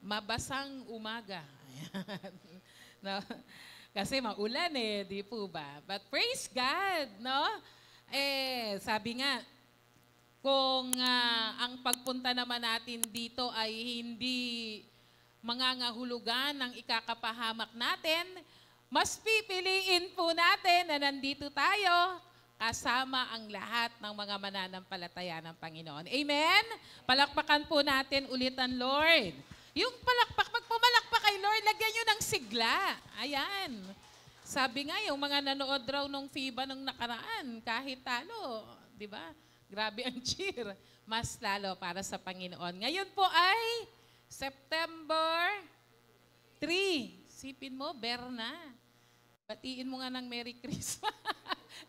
mabasang umaga. Ayan. No? Kasi maulan di po ba? But praise God, no? Sabi nga, kung ang pagpunta naman natin dito ay hindi mangangahulugan ng ikakapahamak natin, mas pipiliin po natin na nandito tayo kasama ang lahat ng mga mananampalataya ng Panginoon. Amen? Palakpakan po natin ulit ang Lord. Yung palakpak, pag pumalakpak kay Lord, lagyan nyo ng sigla. Ayan. Sabi nga, yung mga nanood raw nung FIBA nung nakaraan, kahit talo, di ba? Grabe ang cheer. Mas lalo para sa Panginoon. Ngayon po ay September 3. Sipin mo, Berna. Batiin mo nga ng Merry Christmas.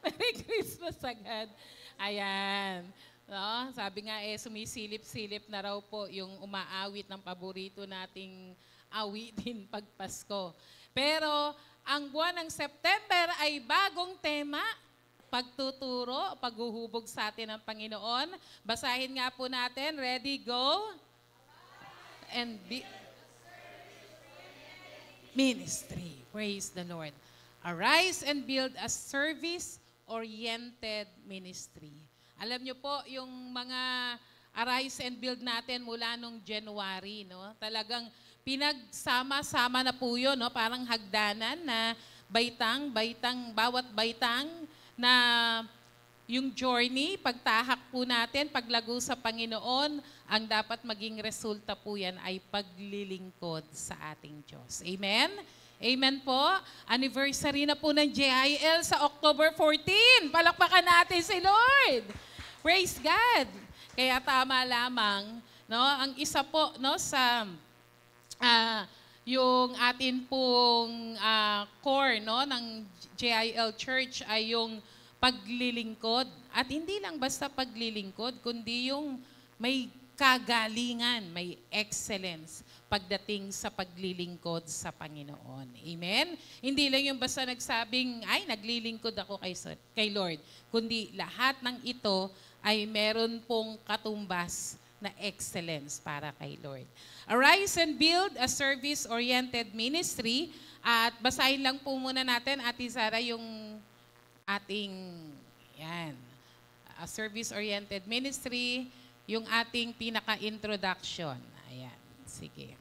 Merry Christmas agad. Ayan. No? Sabi nga sumisilip-silip na raw po yung umaawit ng paborito nating awitin pag Pasko. Pero ang buwan ng September ay bagong tema, pagtuturo, paghuhubog sa atin ng Panginoon. Basahin nga po natin. Ready, go. And be ministry. Praise the Lord. Arise and build a service-oriented ministry. Alam nyo po, yung mga arise and build natin mula nung January, no? Talagang pinagsama-sama na po yun, no? Parang hagdanan na bawat baitang na yung journey, pagtahak po natin, paglago sa Panginoon, ang dapat maging resulta po yan ay paglilingkod sa ating Diyos. Amen? Amen po. Anniversary na po ng JIL sa October 14. Palakpakan natin si Lord. Praise God. Kaya tama lamang, no? Ang isa po, no, sa yung atin pong core, no, ng JIL Church ay yung paglilingkod. At hindi lang basta paglilingkod, kundi yung may kagalingan, may excellence pagdating sa paglilingkod sa Panginoon. Amen? Hindi lang yung basta nagsabing, ay, naglilingkod ako kay Lord. Kundi lahat ng ito ay meron pong katumbas na excellence para kay Lord. Arise and build a service-oriented ministry. At basahin lang po muna natin, Ate Sara, yung ating, yan, a service-oriented ministry, yung ating pinaka-introduction. Ayan, sige.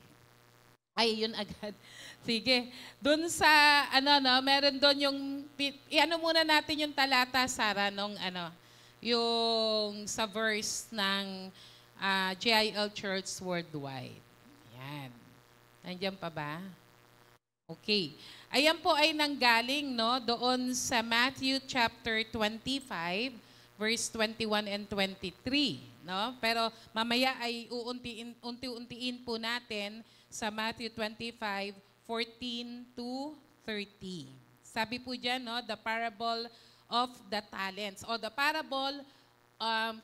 Ay, yun agad. Sige. Doon sa, meron doon yung, muna natin yung talata, Sara, yung sa verse ng JIL Church Worldwide. Ayan. Nandiyan pa ba? Okay. Ayan po ay nanggaling, no, doon sa Matthew chapter 25, verse 21 and 23. No? Pero mamaya ay unti-untiin po natin sa Matthew 25, 14 to 30. Sabi po dyan, no, the parable of the talents. O the parable,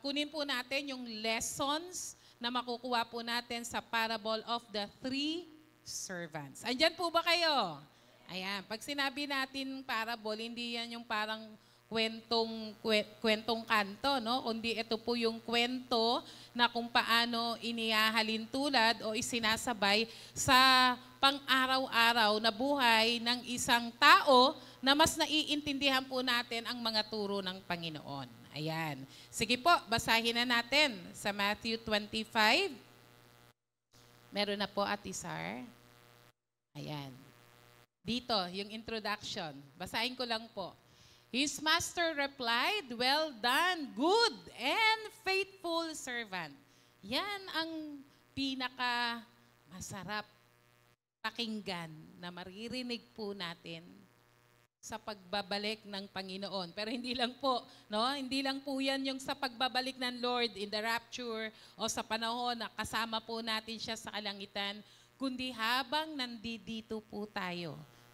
kunin po natin yung lessons na makukuha po natin sa parable of the three servants. Andyan po ba kayo? Ayan. Pag sinabi natin parable, hindi yan yung parang kwentong kanto, no? Kundi ito po yung kwento na kung paano inihahalin tulad o isinasabay sa pang-araw-araw na buhay ng isang tao na mas naiintindihan po natin ang mga turo ng Panginoon. Ayan. Sige po, basahin na natin sa Matthew 25. Meron na po, Ate Sar. Ayan. Dito, yung introduction. Basahin ko lang po. His master replied, "Well done, good and faithful servant." Yan ang pinaka masarap pakinggan na maririnig po natin sa pagbabalik ng Panginoon. Pero hindi lang po, no? Hindi lang po yan yung sa pagbabalik ng Lord in the rapture o sa panahon na kasama po natin siya sa kalangitan, kundi habang nandito po tayo,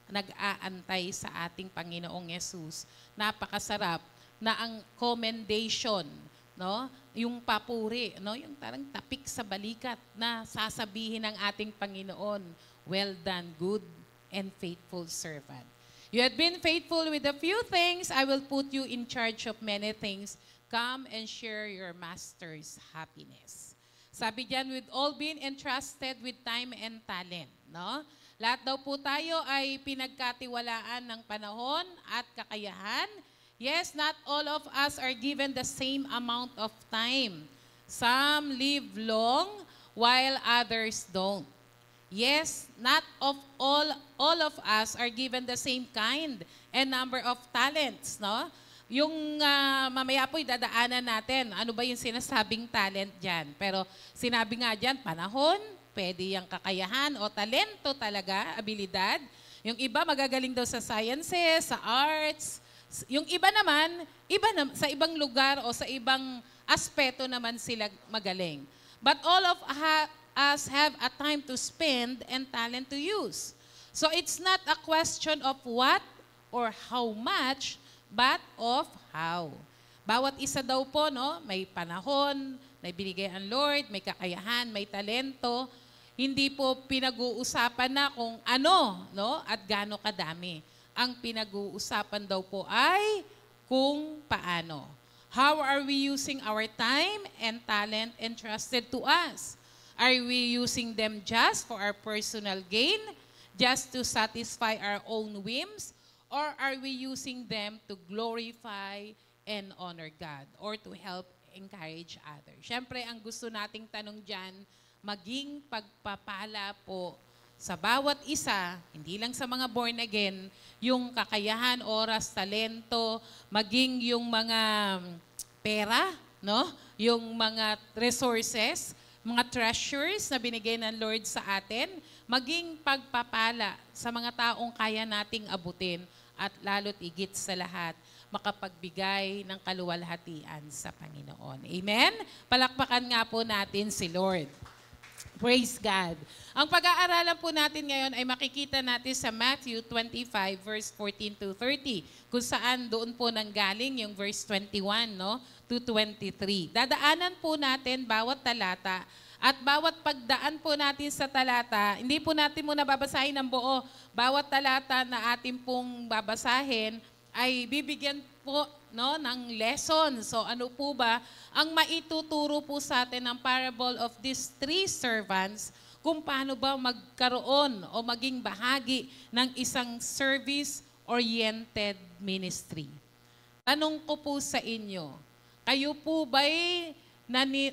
nag-aantay sa ating Panginoong Yesus. Napakasarap na ang commendation, no? Yung papuri, no? Yung tarang tapik sa balikat na sasabihin ng ating Panginoon, "Well done, good and faithful servant. You had been faithful with a few things, I will put you in charge of many things. Come and share your master's happiness." Sabi diyan, with all being entrusted with time and talent. No? Lahat daw po tayo ay pinagkatiwalaan ng panahon at kakayahan. Yes, not all of us are given the same amount of time. Some live long while others don't. Yes, not of all of us are given the same kind and number of talents, no? Yung mamaya po dadaanan natin, ano ba yung sinasabing talent diyan? Pero sinabi nga diyan, panahon, pwede yung kakayahan o talento talaga, abilidad. Yung iba magagaling daw sa sciences, sa arts. Yung iba naman, sa ibang lugar o sa ibang aspeto naman sila magaling. But all of us have a time to spend and talent to use. So it's not a question of what or how much, but of how. Bawat isa daw po, no, may panahon, na binigay ang Lord, may kakayahan, may talento. Hindi po pinag-uusapan na kung ano, no, at gaano kadami. Ang pinag-uusapan daw po ay kung paano. How are we using our time and talent entrusted to us? Are we using them just for our personal gain, just to satisfy our own whims, or are we using them to glorify and honor God or to help encourage others? Siyempre, ang gusto nating tanong dyan, maging pagpapala po sa bawat isa, hindi lang sa mga born again, yung kakayahan, oras, talento, maging yung mga pera, no? Yung mga resources, mga treasures na binigay ng Lord sa atin, maging pagpapala sa mga taong kaya nating abutin at lalo't igit sa lahat, makapagbigay ng kaluwalhatian sa Panginoon. Amen? Palakpakan nga po natin si Lord. Praise God. Ang pag-aaralan po natin ngayon ay makikita natin sa Matthew 25 verse 14 to 30, kung saan doon po nanggaling yung verse 21, no, to 23. Dadaanan po natin bawat talata at bawat pagdaan po natin sa talata, hindi po natin muna babasahin ng buo. Bawat talata na atin pong babasahin ay bibigyan po, no, ng lesson. So ano po ba ang maituturo po sa atin ng parable of these three servants kung paano ba magkaroon o maging bahagi ng isang service-oriented ministry. Tanong ko po sa inyo, kayo po ba'y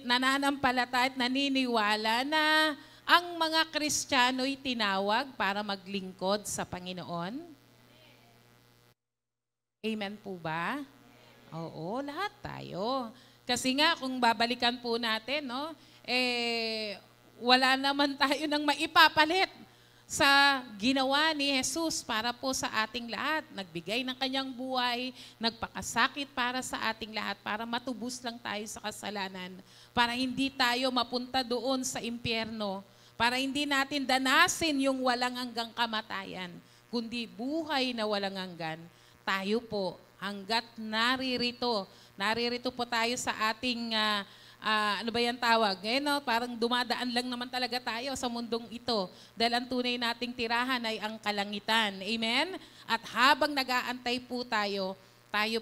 nananampalataya at naniniwala na ang mga Kristiyano'y tinawag para maglingkod sa Panginoon? Amen po ba? Oo, lahat tayo. Kasi nga, kung babalikan po natin, no, wala naman tayo nang maipapalit sa ginawa ni Jesus para po sa ating lahat. Nagbigay ng kanyang buhay, nagpakasakit para sa ating lahat, para matubos lang tayo sa kasalanan, para hindi tayo mapunta doon sa impyerno, para hindi natin danasin yung walang hanggang kamatayan, kundi buhay na walang hanggan. Tayo po, hanggat naririto po tayo sa ating, ano ba yan tawag? Ngayon, no, parang dumadaan lang naman talaga tayo sa mundong ito. Dahil ang tunay nating tirahan ay ang kalangitan. Amen? At habang nag-aantay po tayo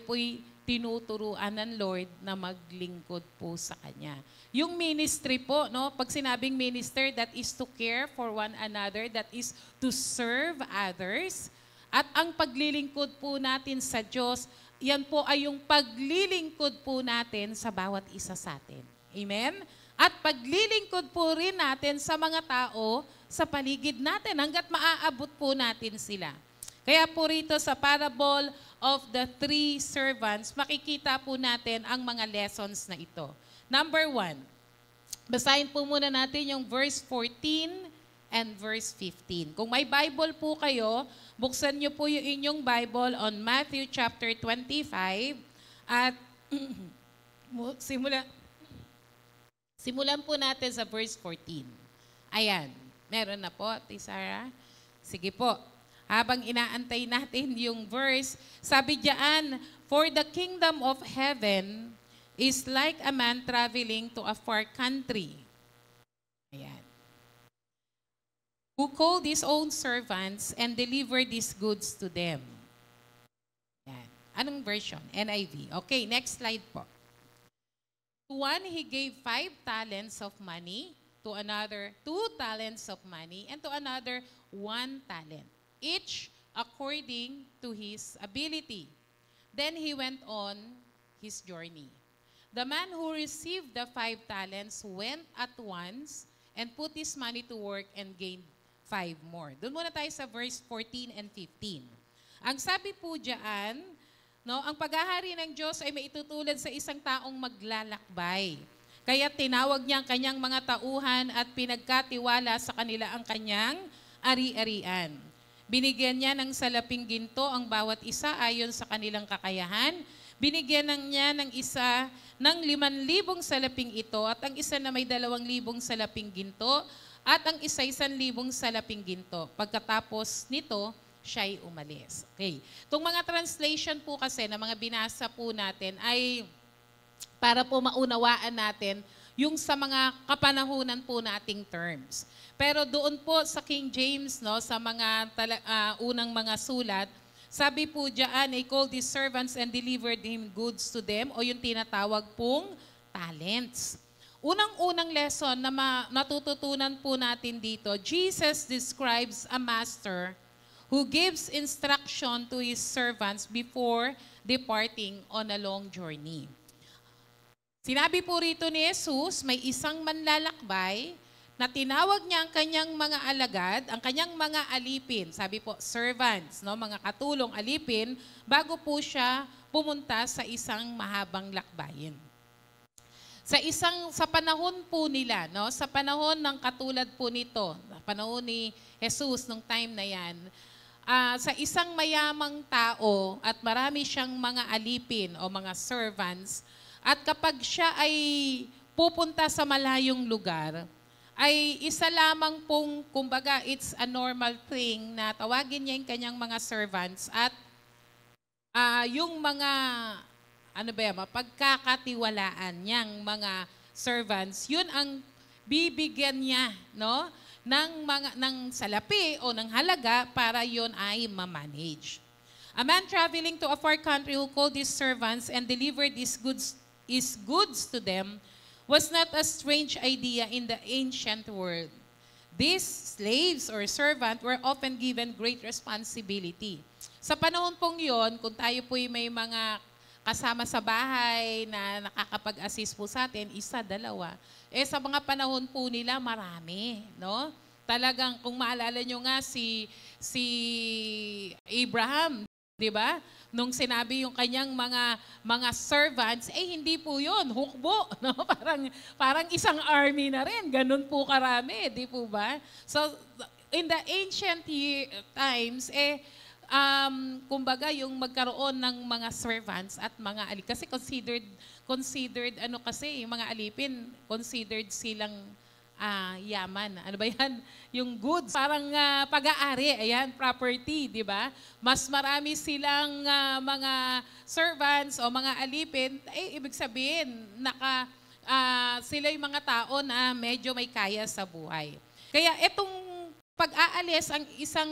po'y tinuturuan ng Lord na maglingkod po sa Kanya. Yung ministry po, no, pag sinabing minister, that is to care for one another, that is to serve others. At ang paglilingkod po natin sa Diyos, yan po ay yung paglilingkod po natin sa bawat isa sa atin. Amen? At paglilingkod po rin natin sa mga tao sa paligid natin hanggat maaabot po natin sila. Kaya po rito sa parable of the three servants, makikita po natin ang mga lessons na ito. Number 1, basahin po muna natin yung verse 14 and verse 15. Kung may Bible po kayo, buksan niyo po yung inyong Bible on Matthew chapter 25 at simulan po natin sa verse 14. Ayan, meron na po, Ate Sarah. Sige po. Habang inaantay natin yung verse, sabi diyan, for the kingdom of heaven is like a man traveling to a far country. Ayan. Who called his own servants and delivered these goods to them. Yan. Anong version? NIV. Okay, next slide po. To one, he gave 5 talents of money, to another 2 talents of money, and to another 1 talent, each according to his ability. Then he went on his journey. The man who received the 5 talents went at once and put his money to work and gained 5 more. Doon muna tayo sa verse 14 and 15. Ang sabi po diyan, no, ang paghahari ng Diyos ay maitutulad sa isang taong maglalakbay. Kaya tinawag niya ang kanyang mga tauhan at pinagkatiwala sa kanila ang kanyang ari-arian. Binigyan niya ng salaping ginto ang bawat isa ayon sa kanilang kakayahan. Binigyan niya ng isa ng 5,000 salaping ito at ang isa na may 2,000 salaping ginto at ang isa 1,000 salaping ginto. Pagkatapos nito, siya'y umalis. Okay. Itong mga translation po kasi na mga binasa po natin ay para po maunawaan natin yung sa mga kapanahunan po nating terms. Pero doon po sa King James, no, sa mga unang mga sulat, sabi po diyan, he called his servants and delivered him goods to them, o yung tinatawag pong talents. Unang-unang lesson na natututunan po natin dito, Jesus describes a master who gives instruction to his servants before departing on a long journey. Sinabi po rito ni Jesus, may isang manlalakbay na tinawag niya ang kanyang mga alagad, ang kanyang mga alipin, sabi po, servants, no, mga katulong alipin, bago po siya pumunta sa isang mahabang lakbayin. Sa panahon po nila, no, sa panahon ng katulad po nito, panahon ni Jesus nung time na yan, sa isang mayamang tao at marami siyang mga alipin o mga servants, at kapag siya ay pupunta sa malayong lugar, ay isa lamang pong, kumbaga, it's a normal thing na tawagin niya yung kanyang mga servants at yung mga, pagkakatiwalaan niyang mga servants, yun ang bibigyan niya, no, ng salapi o ng halaga para yon ay ma-manage. A man traveling to a far country who called his servants and delivered his goods to them was not a strange idea in the ancient world. These slaves or servant were often given great responsibility. Sa panahon pong yon, kung tayo po'y may mga kasama sa bahay na nakakapag-assist po sa atin, 1, 2. Sa mga panahon po nila, marami, no? Talagang, kung maalala nyo nga si Abraham, di ba? Nung sinabi yung kanyang mga servants, hindi po yun, hukbo, no? Parang isang army na rin, ganun po karami, di po ba? So, in the ancient times, kumbaga yung magkaroon ng mga servants at mga alipin. Kasi considered yung mga alipin, considered silang yaman. Ano ba yan? Yung goods. Parang pag-aari, ayan, property, di ba? Mas marami silang mga servants o mga alipin, ibig sabihin, sila yung mga tao na medyo may kaya sa buhay. Kaya itong pag-aalis ang isang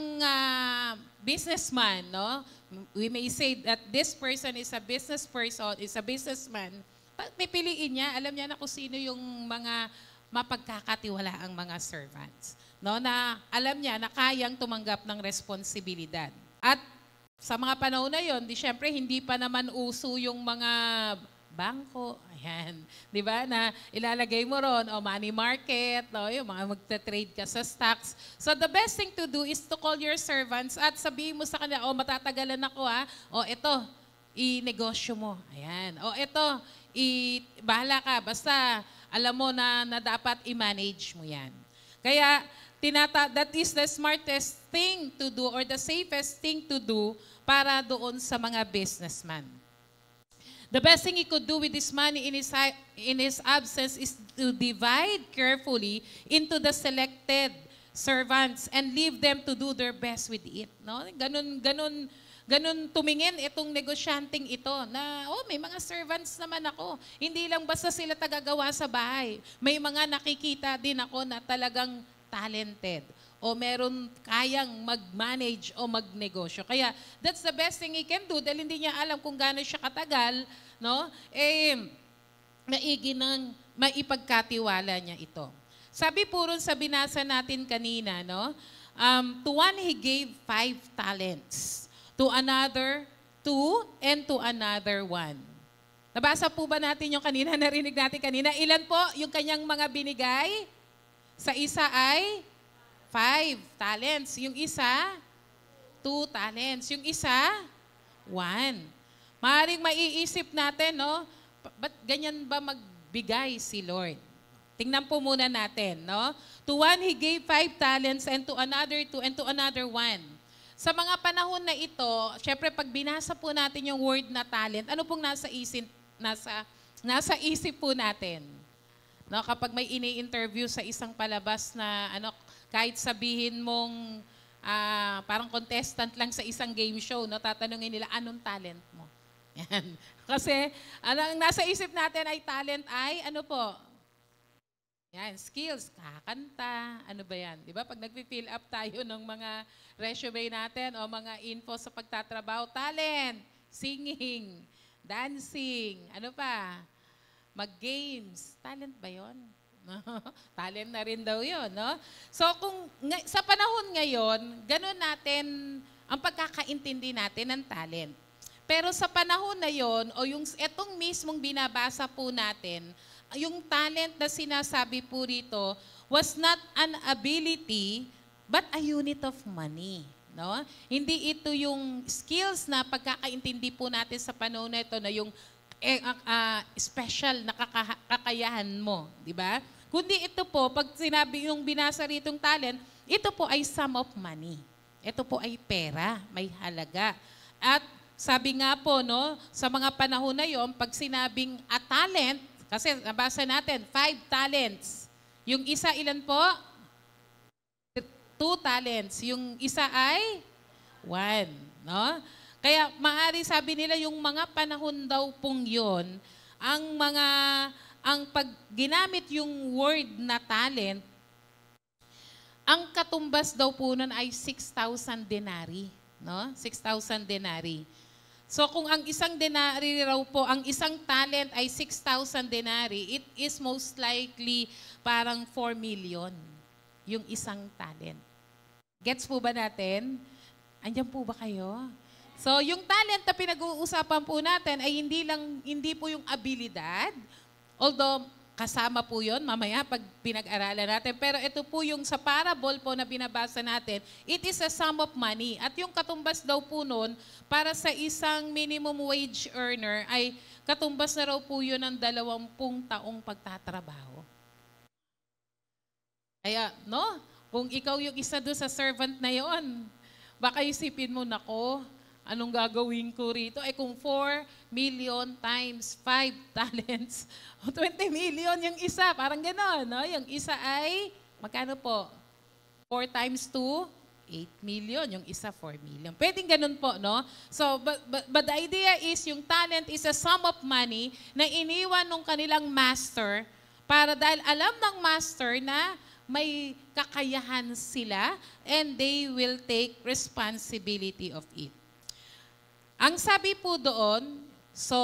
businessman, no? We may say that this person is a businessman. Pipiliin niya, alam niya na kung sino yung mga mapagkakatiwala ang mga servants. No? Na alam niya na kayang tumanggap ng responsibilidad. At sa mga panahon na yon, syempre hindi pa naman uso yung mga bangko, ayan, di ba, na ilalagay mo ron, o money market, no, yung mga magta-trade ka sa stocks. So the best thing to do is to call your servants at sabihin mo sa kanila, matatagalan ako ito, i-negosyo mo, ayan, ito, bahala ka, basta alam mo na dapat i-manage mo yan. Kaya, that is the smartest thing to do or the safest thing to do para doon sa mga businessman. The best thing he could do with this money in his absence is to divide carefully into the selected servants and leave them to do their best with it. No? Ganun tumingin itong negosyanteng ito na, may mga servants naman ako. Hindi lang basta sila tagagawa sa bahay. May mga nakikita din ako na talagang talented o meron kayang mag-manage o magnegosyo. Kaya that's the best thing he can do dahil hindi niya alam kung gaano siya katagal, no? maigi ng maipagkatiwala niya ito. Sabi po ron sa binasa natin kanina, no? To one he gave 5 talents, to another 2, and to another 1. Nabasa po ba natin yung kanina, narinig natin kanina? Ilan po yung kanyang mga binigay? Sa isa ay 5 talents. Yung isa, 2 talents. Yung isa, 1. Maaaring maiisip natin, no? Ba't ganyan ba magbigay si Lord? Tingnan po muna natin, no? To one, he gave 5 talents, and to another 2, and to another 1. Sa mga panahon na ito, syempre pag binasa po natin yung word na talent, ano pong nasa isip po natin? No, kapag may ini-interview sa isang palabas na kahit sabihin mong parang contestant lang sa isang game show, no, tatanungin nila, anong talent mo? Yan. Kasi ang nasa isip natin ay talent ay ano po? Yan, skills, kakanta, ano ba yan? Di ba? Pag nag-fill up tayo ng mga resume natin o mga info sa pagtatrabaho, talent, singing, dancing, ano pa? Mag-games. Talent ba yun? Talent na rin daw yun, no? So, sa panahon ngayon, ganun natin ang pagkakaintindi natin ng talent. Pero sa panahon na yon, o yung etong mismong binabasa po natin, yung talent na sinasabi po rito was not an ability, but a unit of money. No? Hindi ito yung skills na pagkakaintindi po natin sa panahon na ito na yung special na kakayahan mo. Di ba? Kundi ito po, pag sinabi yung binasa ritong talent, ito po ay sum of money. Ito po ay pera, may halaga. At sabi nga po, no, sa mga panahon na yon, pag sinabing a talent, kasi nabasa natin, 5 talents. Yung isa ilan po? 2 talents. Yung isa ay 1. No? Kaya maaari sabi nila yung mga panahon daw pong yun, ang pag ginamit yung word na talent, ang katumbas daw po nun ay 6,000 denari. No? 6,000 denari. So kung ang isang denari raw po, ang isang talent ay 6,000 denari, it is most likely parang 4 million yung isang talent. Gets po ba natin? Andiyan po ba kayo? So yung talent na pinag-uusapan po natin ay hindi po yung abilidad, although kasama po yun mamaya pag pinag-aralan natin. Pero ito po yung sa parable po na binabasa natin, it is a sum of money. At yung katumbas daw po nun, para sa isang minimum wage earner, ay katumbas na raw po yun ng 20 taong pagtatrabaho. Kaya, no? Kung ikaw yung isa doon sa servant na yon, baka isipin mo, nako, anong gagawin ko rito? Ay kung 4 million times 5 talents, 20 million yung isa. Parang gano'n, no? Yung isa ay, magkano po? 4 times 2, 8 million. Yung isa, 4 million. Pwedeng ganun po, no? So, but the idea is, yung talent is a sum of money na iniwan ng kanilang master para dahil alam ng master na may kakayahan sila and they will take responsibility of it. Ang sabi po doon, so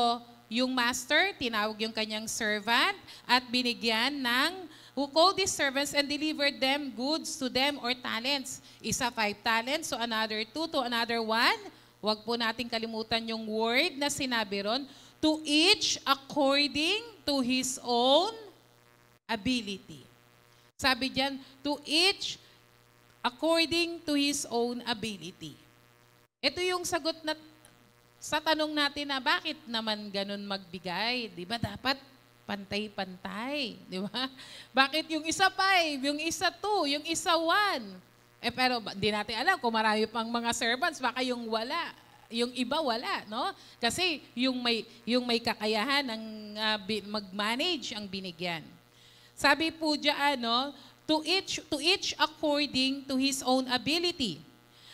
yung master, tinawag yung kanyang servant at binigyan ng, who called these servants and delivered them goods to them or talents. Isa 5 talents, so another 2, to another 1. Huwag po natin kalimutan yung word na sinabi ron, to each according to his own ability. Sabi diyan, to each according to his own ability. Ito yung sagot na sa tanong natin na bakit naman ganun magbigay? Di ba dapat pantay-pantay? Di ba? Bakit yung isa 5, yung isa 2, yung isa 1? Pero di natin alam kung marami pang mga servants, baka yung wala. Yung iba wala, no? Kasi yung may kakayahan ng mag-manage ang binigyan. Sabi po diyan, no? To each according to his own ability.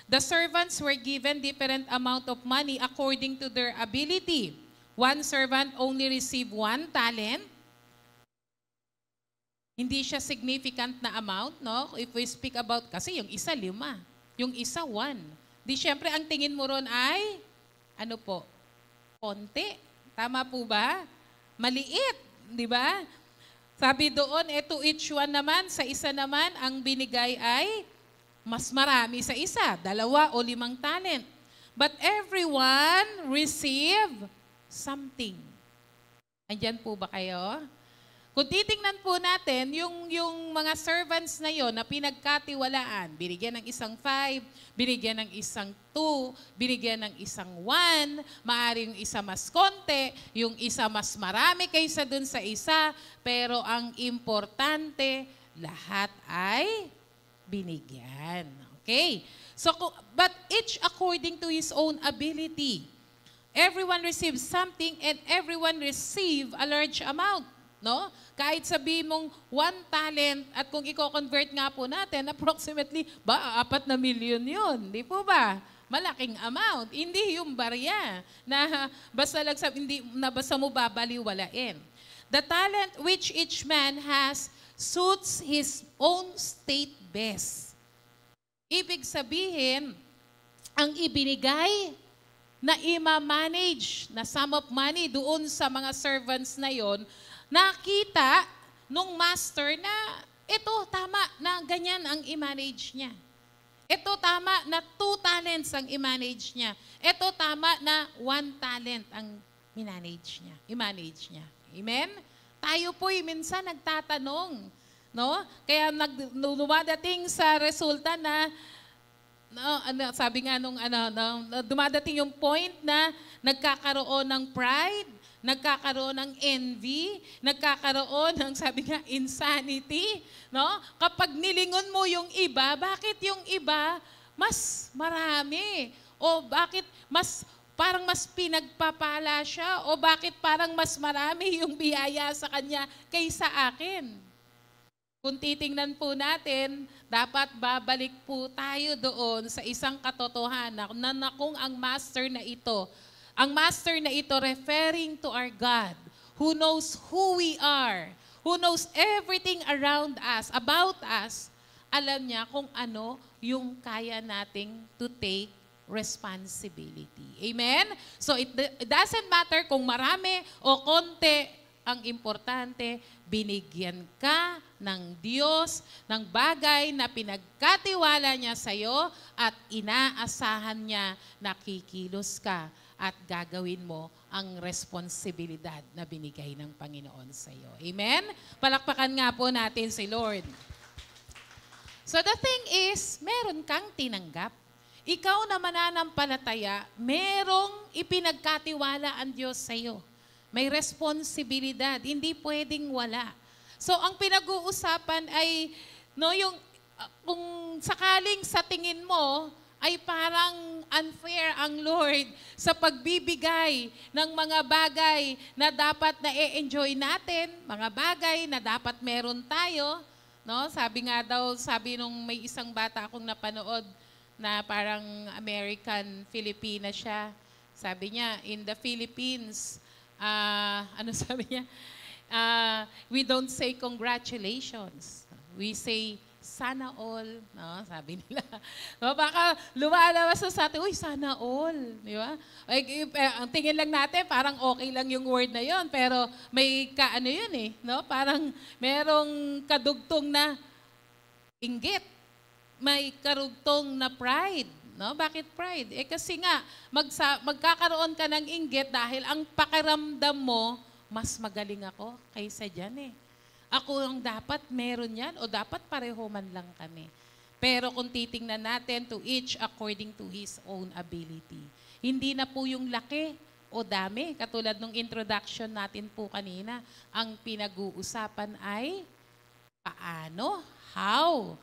The servants were given different amount of money according to their ability. One servant only received 1 talent. Hindi siya significant na amount, no? If we speak about, kasi yung isa 5, yung isa 1. Di syempre ang tingin mo ron ay, ano po, konti. Tama po ba? Maliit. Di ba? Sabi doon, to each one naman, sa isa naman, ang binigay ay mas marami sa isa, 2 o 5 talent. But everyone receive something. Andyan po ba kayo? Kung titingnan po natin, yung mga servants na yon na pinagkatiwalaan, binigyan ng isang 5, binigyan ng isang 2, binigyan ng isang 1, maaaring yung isa mas konti, yung isa mas marami kaysa dun sa isa, pero ang importante, lahat ay binigyan. Okay? So, but each according to his own ability. Everyone receives something and everyone receive a large amount. No? Kahit sabihin mong 1 talent at kung i-convert nga po natin, approximately, 4 na million yun. Di po ba? Malaking amount. Hindi yung barya na basta lang hindi na basta mo babaliwalain. The talent which each man has suits his own state best. Ibig sabihin, ang ibinigay na ima-manage na sum of money doon sa mga servants na yon, nakita nung master na ito tama na ganyan ang i-manage niya. Ito tama na 2 talents ang i-manage niya. Ito tama na 1 talent ang i-manage niya. Amen? Tayo po'y minsan nagtatanong, no? Kaya dumadating sa resulta na sabi nga nung dumadating yung point na nagkakaroon ng pride, nagkakaroon ng envy, nagkakaroon ng, sabi nga, insanity. No? Kapag nilingon mo yung iba, bakit yung iba mas marami? O bakit parang mas pinagpapala siya? O bakit parang mas marami yung biyaya sa kanya kaysa akin? Kung titingnan po natin, dapat babalik po tayo doon sa isang katotohanan na kung ang master na ito referring to our God, who knows who we are, who knows everything around us, about us, alam niya kung ano yung kaya nating to take responsibility. Amen? So it doesn't matter kung marami o konti, ang importante, binigyan ka ng Diyos ng bagay na pinagkatiwala niya sa iyo at inaasahan niya na kikilos ka at gagawin mo ang responsibilidad na binigay ng Panginoon sa iyo. Amen? Palakpakan nga po natin si Lord. So the thing is, meron kang tinanggap. Ikaw na mananampalataya, merong ipinagkatiwala ang Diyos sa iyo. May responsibilidad, hindi pwedeng wala. So ang pinag-uusapan ay kung sakaling sa tingin mo ay parang unfair ang Lord sa pagbibigay ng mga bagay na dapat na e-enjoy natin, mga bagay na dapat meron tayo, no? Sabi nung may isang bata akong napanood na parang American Filipina siya. Sabi niya, in the Philippines, sabi niya? We don't say congratulations. We say, sana all. No? Sabi nila. No, baka lumalabas sa atin, uy, sana all. Di ba? Ang tingin lang natin, parang okay lang yung word na yon, pero may yun eh. No? Parang merong kadugtong na inggit. May karugtong na pride. No? Bakit pride? Kasi nga, magkakaroon ka ng inggit dahil ang pakiramdam mo, mas magaling ako kaysa dyan eh. Ako ang dapat meron yan o dapat pareho man lang kami. Pero kung titingnan natin, to each according to his own ability. Hindi na po yung laki o dami, katulad nung introduction natin po kanina, ang pinag-uusapan ay paano, how,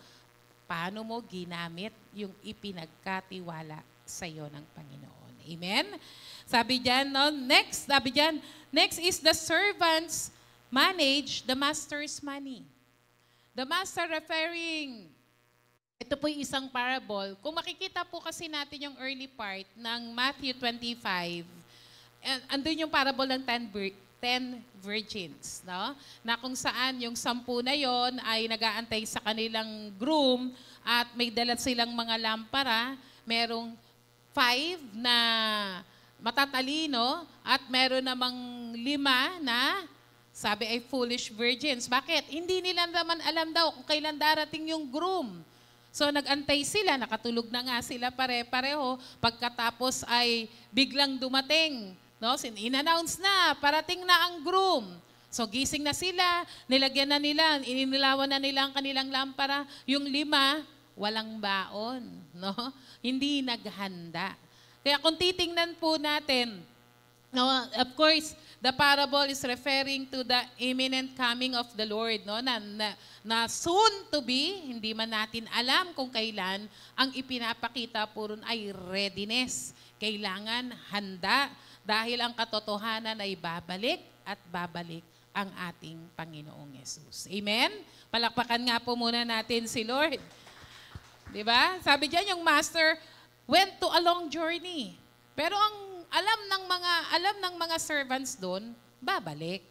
paano mo ginamit yung ipinagkatiwala sa iyo ng Panginoon. Amen? Sabi diyan, next is the servants manage the master's money. The master referring, ito po yung isang parable. Kung makikita po kasi natin yung early part ng Matthew 25, andun yung parable ng 10 virgins, no? Na kung saan yung 10 na yon ay nag-aantay sa kanilang groom at may dala silang mga lampara, merong 5 na matatalino at meron namang 5 na Sabi ay foolish virgins. Bakit? Hindi nila naman alam daw kung kailan darating yung groom. So nagantay sila, nakatulog na nga sila pare-pareho. Pagkatapos ay biglang dumating. No? In-announce na, parating na ang groom. So gising na sila, nilagyan na nila, inilawan na nila ang kanilang lampara. Yung 5, walang baon. No? Hindi naghanda. Kaya kung titingnan po natin, no, of course, the parable is referring to the imminent coming of the Lord, no? Na soon to be, hindi man natin alam kung kailan, ang ipinapakita po ron ay readiness. Kailangan handa dahil ang katotohanan ay babalik at babalik ang ating Panginoong Yesus. Amen? Palakpakan nga po muna natin si Lord. Diba? Sabi diyan, yung master went to a long journey. Pero ang alam ng mga servants doon, babalik.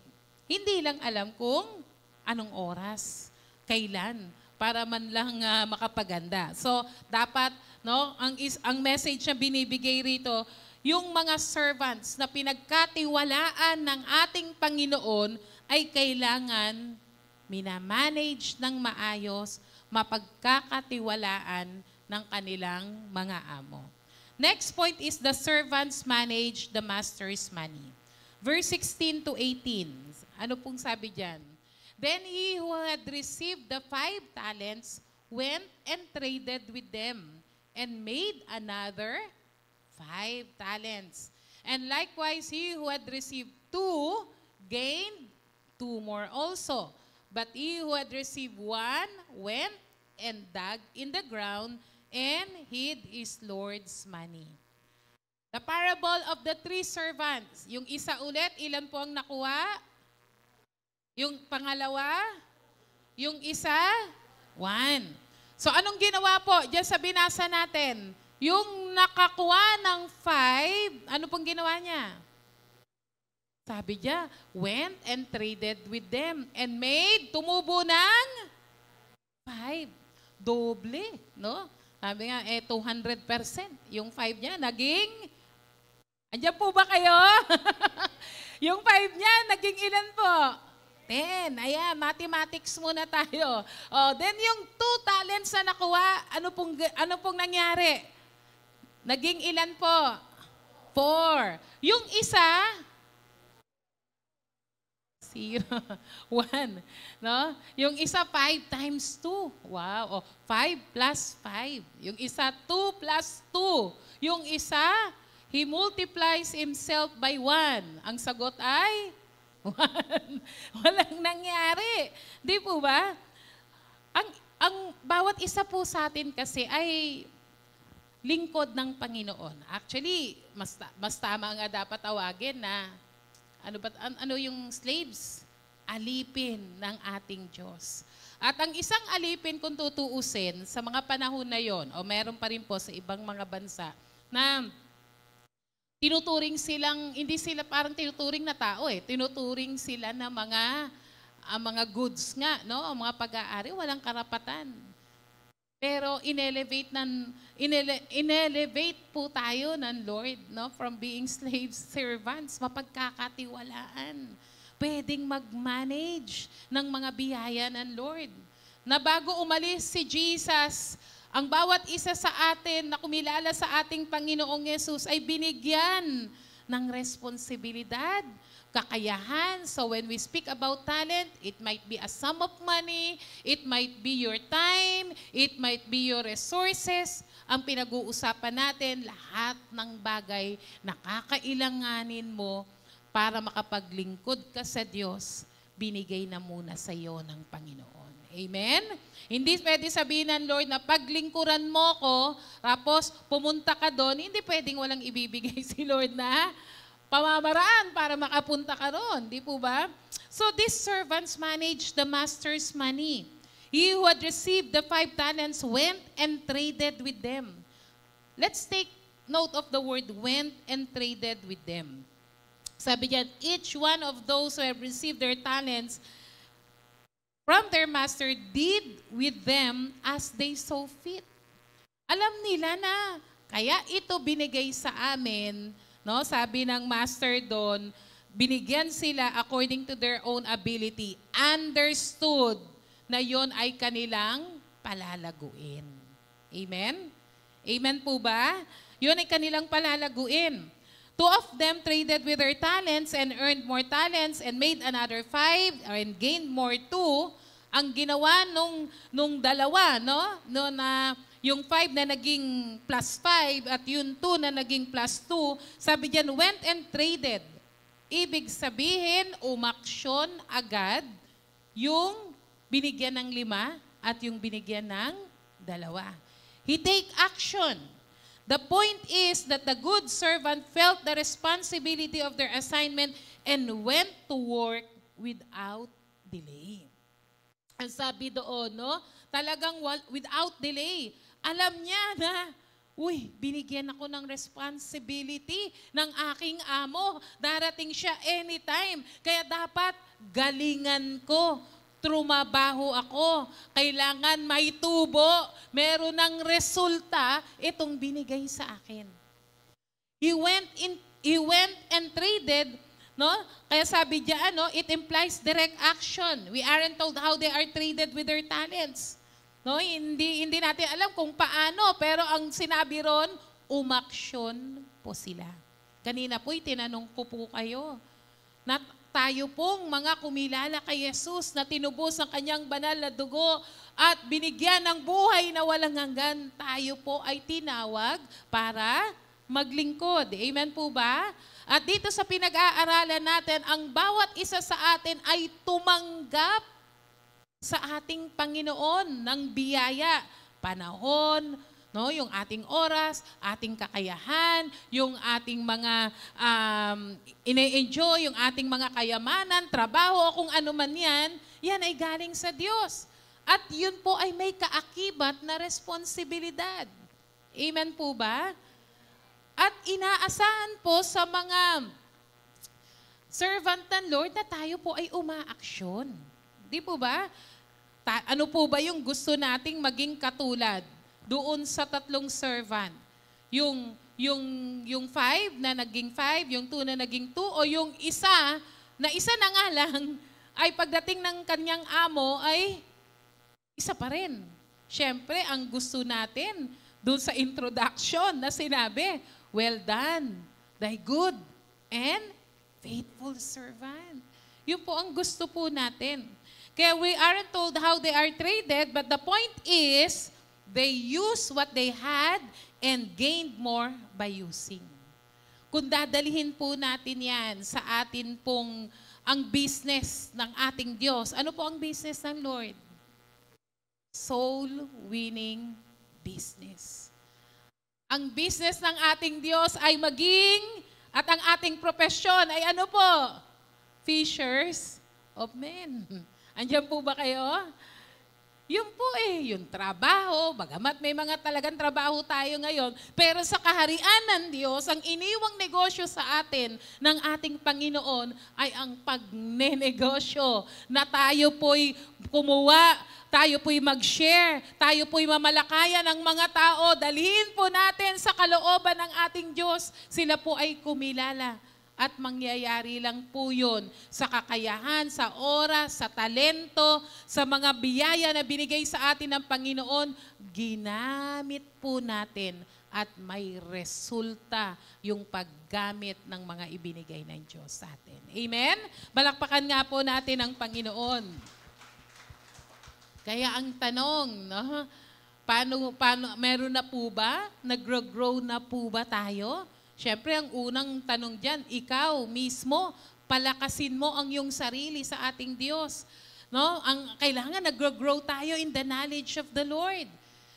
Hindi lang alam kung anong oras, kailan, para man lang makapaganda. So, dapat, no, ang message na binibigay rito, yung mga servants na pinagkatiwalaan ng ating Panginoon ay kailangan minamanage ng maayos, mapagkakatiwalaan ng kanilang mga amo. Next point is the servants manage the master's money. Verse 16 to 18. Ano pong sabi dyan? Then he who had received the 5 talents went and traded with them and made another 5 talents. And likewise he who had received 2 gained 2 more also. But he who had received 1 went and dug in the ground and hid his Lord's money. The parable of the 3 servants. Yung isa ulit, ilan po ang nakuha? Yung pangalawa? Yung isa? 1. So anong ginawa po? Diyan sa binasa natin, yung nakakuha ng 5, ano pong ginawa niya? Sabi niya, went and traded with them and made, tumubo ng 5. Doble, no? Sabi nga, 200%. Yung 5 niya, naging, andyan po ba kayo? Yung 5 niya, naging ilan po? 10. Ayan, mathematics muna tayo. Then yung 2 talents na nakuha, ano pong nangyari? Naging ilan po? 4. Yung isa, 0. 1. No? Yung isa, 5 times 2. Wow. 5 plus 5. Yung isa, 2 plus 2. Yung isa, he multiplies himself by 1. Ang sagot ay 1. Walang nangyari. Di po ba? Ang bawat isa po sa atin kasi ay lingkod ng Panginoon. Actually, mas tama nga dapat tawagin na ano yung slaves? Alipin ng ating Diyos. At ang isang alipin kung tutuusin sa mga panahon na yon, o meron pa rin po sa ibang mga bansa, na tinuturing silang, hindi sila parang tinuturing na tao tinuturing sila na mga goods nga, no? Ang mga pag-aari, walang karapatan. Pero inelevate po tayo ng Lord, no? From being slaves, servants, mapagkakatiwalaan. Pwedeng mag-manage ng mga biyaya ng Lord. Na bago umalis si Jesus, ang bawat isa sa atin na kumilala sa ating Panginoong Yesus ay binigyan ng responsibilidad, kakayahan. So when we speak about talent, it might be a sum of money, it might be your time, it might be your resources. Ang pinag-uusapan natin, lahat ng bagay na kakailanganin mo para makapaglingkod ka sa Diyos, binigay na muna sa iyo ng Panginoon. Amen? Hindi pwede sabihin ng Lord na paglingkuran mo ko, tapos pumunta ka doon, hindi pwedeng walang ibibigay si Lord na pamamaraan para makapunta ka roon. Di po ba? So these servants managed the master's money. He who had received the 5 talents went and traded with them. Let's take note of the word went and traded with them. Sabi diyan, each one of those who have received their talents from their master did with them as they saw fit. Alam nila na, kaya ito binigay sa amin, no? Sabi ng master doon, binigyan sila according to their own ability, understood na yon ay kanilang palalaguin. Amen? Amen po ba? Yun ay kanilang palalaguin. 2 of them traded with their talents and earned more talents and made another 5 and gained more 2. Ang ginawa nung dalawa, no na yung 5 na naging plus 5 at yung 2 na naging plus 2, sabi diyan, went and traded. Ibig sabihin, umaksyon agad yung binigyan ng 5 at yung binigyan ng 2. He take action. The point is that the good servant felt the responsibility of their assignment and went to work without delay. Ang sabi doon, talagang without delay. Alam niya na, binigyan ako ng responsibility ng aking amo. Darating siya anytime. Kaya dapat galingan ko. Trumabaho ako. Kailangan may tubo. Meron ng resulta itong binigay sa akin. He went and traded, no? Kaya sabi diyan, it implies direct action. We aren't told how they are traded with their talents. No, hindi natin alam kung paano, pero ang sinabi ron, umaksyon po sila. Kanina po'y tinanong ko po kayo, na tayo pong mga kumilala kay Jesus na tinubos ang kanyang banal na dugo at binigyan ng buhay na walang hanggan, tayo po ay tinawag para maglingkod. Amen po ba? At dito sa pinag-aaralan natin, ang bawat isa sa atin ay tumanggap sa ating Panginoon ng biyaya, panahon, yung ating oras, ating kakayahan, yung ating mga ine-enjoy, yung ating mga kayamanan, trabaho o kung ano man yan ay galing sa Diyos. At yun po ay may kaakibat na responsibilidad. Amen po ba? At inaasahan po sa mga servant ng Lord na tayo po ay umaaksyon. Di po ba? Ano po ba yung gusto nating maging katulad doon sa 3 servant? Yung 5 na naging 5, yung 2 na naging 2, o yung isa na nga lang ay pagdating ng kanyang amo ay isa pa rin. Siyempre, ang gusto natin doon sa introduction na sinabi, well done, thy good and faithful servant. Yun po ang gusto po natin. Kaya we aren't told how they are traded, but the point is, they used what they had and gained more by using. Kung dadalhin po natin yan sa atin pong ang business ng ating Diyos. Ano po ang business ng Lord? Soul winning business. Ang business ng ating Diyos ay maging, at ang ating profesyon ay ano po? Fishers of men. Andiyan po ba kayo? Yun po yung trabaho, bagamat may mga talagang trabaho tayo ngayon, pero sa kaharian ng Diyos, ang iniwang negosyo sa atin ng ating Panginoon ay ang pagnenegosyo, na tayo po'y kumuha, tayo po'y mag-share, tayo po'y mamalakayan ng mga tao, dalhin po natin sa kalooban ng ating Diyos, sila po ay kumilala. At mangyayari lang po yun sa kakayahan, sa oras, sa talento, sa mga biyaya na binigay sa atin ng Panginoon, ginamit po natin at may resulta yung paggamit ng mga ibinigay ng Diyos sa atin. Amen? Balakpakan nga po natin ang Panginoon. Kaya ang tanong, paano, meron na po ba? Nag-grow na po ba tayo? Siyempre, ang unang tanong dyan, ikaw mismo, palakasin mo ang iyong sarili sa ating Diyos. Ang kailangan, nag-grow tayo in the knowledge of the Lord.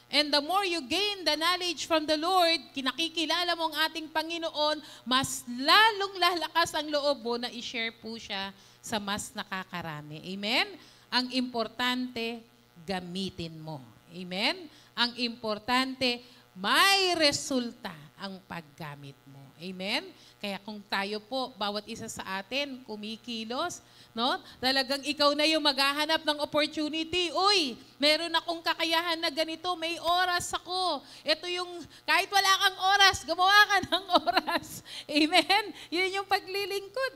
And the more you gain the knowledge from the Lord, kinakikilala mo ang ating Panginoon, mas lalong lalakas ang loob mo na i-share po siya sa mas nakakarami. Amen? Ang importante, gamitin mo. Amen? Ang importante, may resulta ang paggamit mo. Amen? Kaya kung tayo po, bawat isa sa atin, kumikilos, talagang ikaw na yung maghahanap ng opportunity. Uy, meron akong kakayahan na ganito, may oras ako. Ito yung, kahit wala kang oras, gumawa ka ng oras. Amen? Yun yung paglilingkod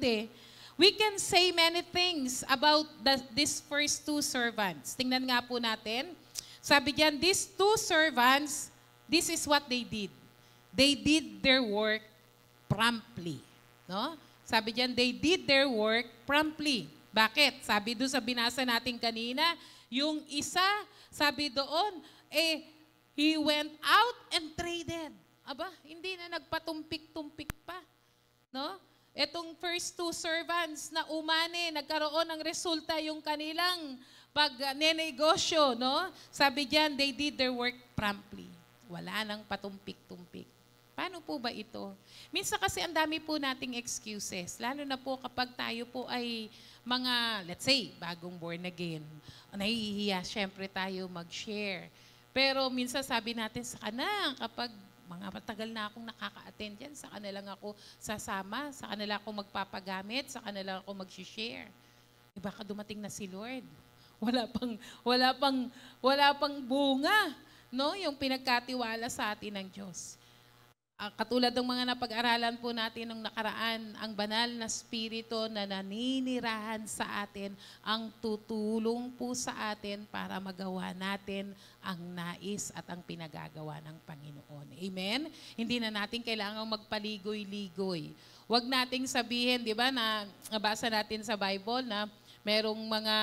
we can say many things about these first two servants. Tingnan nga po natin. Sabi diyan, these two servants, this is what they did. They did their work promptly. No? Sabi diyan, they did their work promptly. Bakit? Sabi doon sa binasa natin kanina, yung isa, sabi doon, he went out and traded. Aba, hindi na nagpatumpik-tumpik pa. No? Etong first two servants na umani, nagkaroon ng resulta yung kanilang pag-nenegosyo, no? Sabi diyan, they did their work promptly. Wala nang patumpik-tumpik. Paano po ba ito? Minsan kasi ang dami po nating excuses, lalo na po kapag tayo po ay mga, let's say, bagong born again. Nahihiya, syempre tayo mag-share. Pero minsan sabi natin sa kanang kapag mga matagal na akong nakaka-attend yan, sa kanila lang ako sasama, sa kanila ako magpapagamit, sa kanila ako mag-share. E baka dumating na si Lord. Wala pang bunga, no? Yung pinagkatiwala sa atin ng Diyos. Katulad ng mga napag-aralan po natin nung nakaraan, ang banal na spirito na naninirahan sa atin ang tutulong po sa atin para magawa natin ang nais at ang pinagagawa ng Panginoon. Amen? Hindi na natin kailangang magpaligoy-ligoy. Huwag nating sabihin, di ba, na nabasa natin sa Bible na merong mga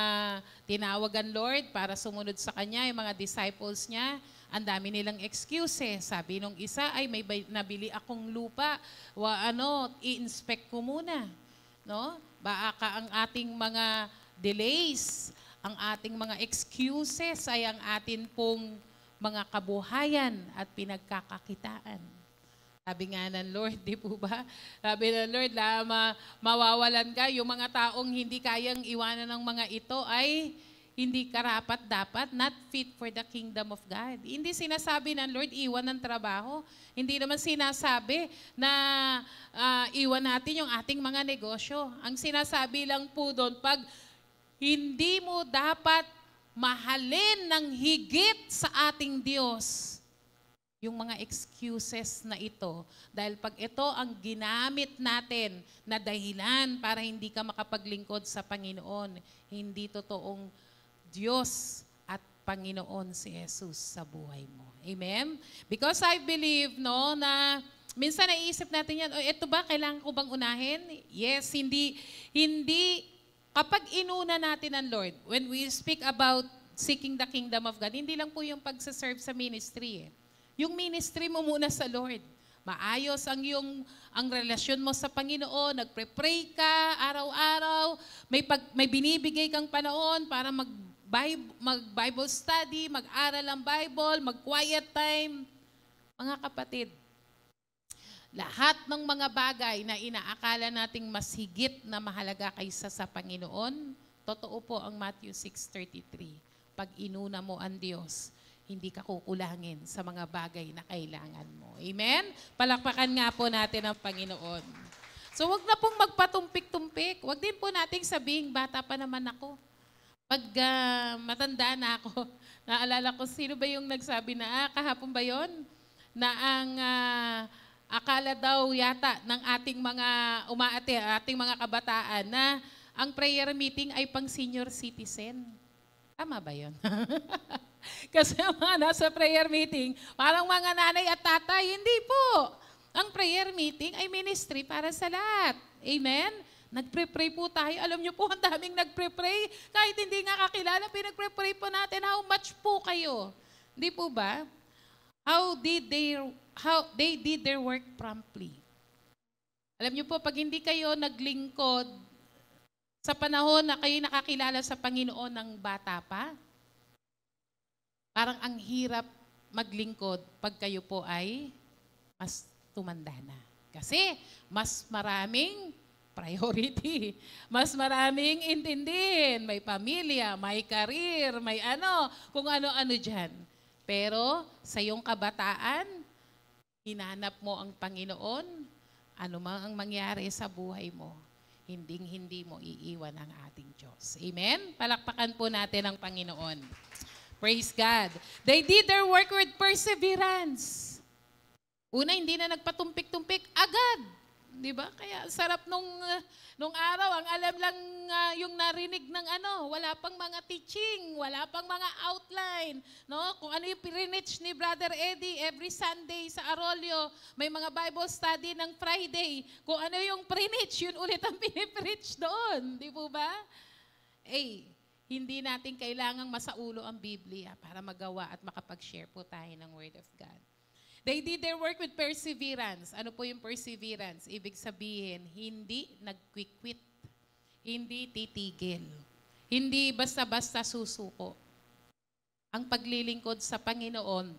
tinawagan Lord para sumunod sa Kanya, yung mga disciples niya. Ang dami nilang excuses. Sabi nung isa, ay may nabili akong lupa. I-inspect ko muna. No? Baka ang ating mga delays, ang ating mga excuses ay ang atin pong mga kabuhayan at pinagkakakitaan. Sabi nga ng Lord, di po ba? Sabi ng Lord, mawawalan ka. Yung mga taong hindi kayang iwanan ng mga ito ay hindi karapat-dapat, not fit for the kingdom of God. Hindi sinasabi ng Lord, iwan ng trabaho. Hindi naman sinasabi na iwan natin yung ating mga negosyo. Ang sinasabi lang po doon, pag hindi mo dapat mahalin ng higit sa ating Diyos, yung mga excuses na ito. Dahil pag ito ang ginamit natin na dahilan para hindi ka makapaglingkod sa Panginoon, hindi totoong Diyos at Panginoon si Jesus sa buhay mo. Amen? Because I believe, no, na minsan naiisip natin yan, ito ba, kailangan ko bang unahin? Yes, hindi, kapag inuna natin ang Lord, when we speak about seeking the kingdom of God, hindi lang po yung pagsaserve sa ministry. Yung ministry mo muna sa Lord. Maayos ang relasyon mo sa Panginoon, nagpre-pray ka araw-araw, may binibigay kang panahon para mag-Bible study, mag-aral ang Bible, mag-quiet time. Mga kapatid, lahat ng mga bagay na inaakala nating mas higit na mahalaga kaysa sa Panginoon, totoo po ang Matthew 6:33. Pag inuna mo ang Diyos, hindi ka kukulangin sa mga bagay na kailangan mo. Amen? Palakpakan nga po natin ang Panginoon. So wag na pong magpatumpik-tumpik. Wag din po nating sabihin, bata pa naman ako. Pag matanda na ako, naalala ko, sino ba yung nagsabi na, kahapon ba yon? Na ang akala daw yata ng ating mga ating mga kabataan na ang prayer meeting ay pang senior citizen. Tama ba yon? Kasi mga nasa prayer meeting, parang mga nanay at tatay, hindi po. Ang prayer meeting ay ministry para sa lahat. Amen? Nagpre-pray po tayo. Alam niyo po, ang daming nagpre-pray. Kahit hindi nga kakilala, pinagpre-pray po natin. How much po kayo? Hindi po ba? How they did their work promptly. Alam niyo po, pag hindi kayo naglingkod sa panahon na kayo nakakilala sa Panginoon ng bata pa, parang ang hirap maglingkod pag kayo po ay mas tumanda na. Kasi mas maraming priority, mas maraming intindihin, may pamilya, may career, may kung ano-ano dyan. Pero sa iyong kabataan, hinanap mo ang Panginoon, ano man ang mangyari sa buhay mo, hindi mo iiwan ang ating Diyos. Amen? Palakpakan po natin ang Panginoon. Praise God. They did their work with perseverance. Una, hindi na nagpatumpik-tumpik, agad. Di ba? Kaya sarap nung araw, ang alam lang yung narinig ng wala pang mga teaching, wala pang mga outline, no? Kung ano yung pinreach ni Brother Eddie every Sunday sa Arroyo, may mga Bible study ng Friday. Kung ano yung preach, yun ulit ang pinipreach doon. Di po ba? Hindi natin kailangang masaulo ang Biblia para magawa at makapag-share po tayo ng Word of God. They did their work with perseverance. Ano po yung perseverance? Ibig sabihin, hindi nag-quit-quit. Hindi titigil. Hindi basta-basta susuko. Ang paglilingkod sa Panginoon,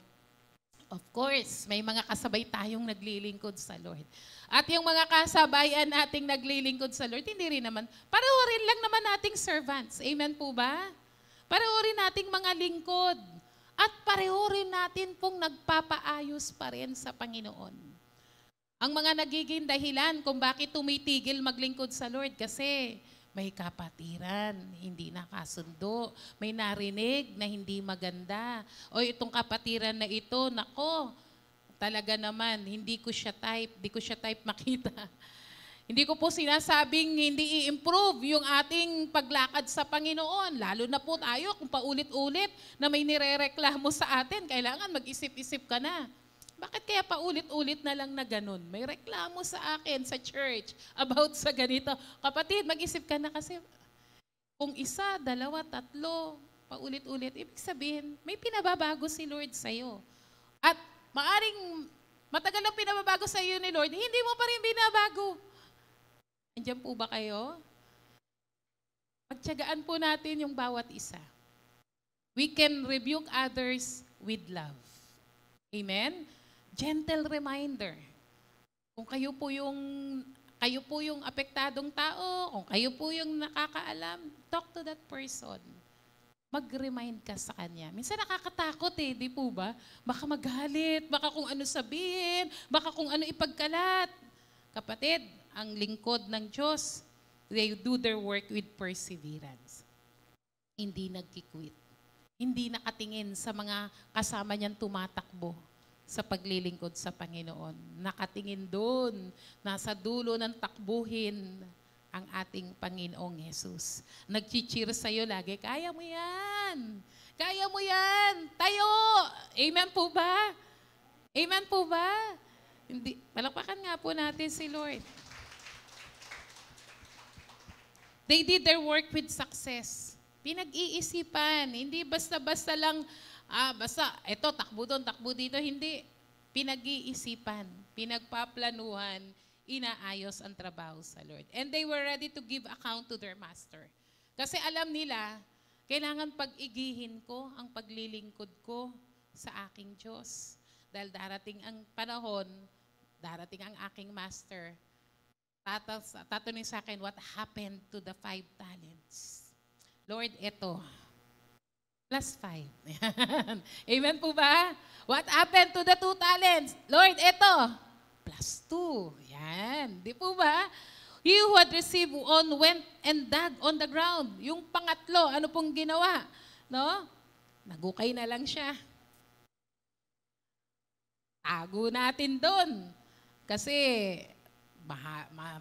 of course, may mga kasabay tayong naglilingkod sa Lord. At yung mga kasabayan nating naglilingkod sa Lord, hindi rin naman, pareho rin lang naman nating servants. Amen po ba? Pareho rin nating mga lingkod. At pareho rin natin pong nagpapaayos pa rin sa Panginoon. Ang mga nagiging dahilan kung bakit tumitigil maglingkod sa Lord kasi may kapatiran, hindi nakasundo, may narinig na hindi maganda. O itong kapatiran na ito, nako, talaga naman, hindi ko siya type makita. Hindi ko po sinasabing hindi i-improve yung ating paglakad sa Panginoon. Lalo na po tayo kung paulit-ulit na may nirereklamo sa atin, kailangan mag-isip-isip ka na. Bakit kaya paulit-ulit na lang na ganun? May reklamo sa akin sa church about sa ganito. Kapatid, mag-isip ka na kasi kung isa, dalawa, tatlo, paulit-ulit, ibig sabihin, may pinababago si Lord sa'yo. At maaring matagal ang pinababago sa'yo ni Lord, hindi mo pa rin binabago. Andiyan po ba kayo? Pagtiyagaan po natin yung bawat isa. We can rebuke others with love. Amen? Gentle reminder. Kung kayo po yung apektadong tao, kung kayo po yung nakakaalam, talk to that person. Mag-remind ka sa kanya. Minsan nakakatakot di po ba? Baka magalit, baka kung ano sabihin, baka kung ano ipagkalat. Kapatid, ang lingkod ng Diyos, they do their work with perseverance. Hindi nagkikwit. Hindi nakatingin sa mga kasama niyang tumatakbo sa paglilingkod sa Panginoon. Nakatingin doon, nasa dulo ng takbuhin ang ating Panginoong Jesus. Nag-cheer sa'yo lagi, kaya mo yan! Kaya mo yan! Tayo! Amen po ba? Amen po ba? Hindi, palakpakan nga po natin si Lord. They did their work with success. Pinag-iisipan. Hindi basta-basta lang, eto, takbo doon, takbo dito. Hindi. Pinag-iisipan. Pinagpaplanuhan. Inaayos ang trabaho sa Lord. And they were ready to give account to their master. Kasi alam nila, kailangan pag-igihin ko ang paglilingkod ko sa aking Diyos. Dahil darating ang panahon, darating ang aking master, tatanungin sa akin, what happened to the 5 talents? Lord, ito, plus 5. Amen po ba? What happened to the 2 talents? Lord, ito, plus 2. Yan. Di po ba? He who had received one went and dug on the ground. Yung pangatlo, ano pong ginawa? No? Nagukay na lang siya. Tago natin doon. Kasi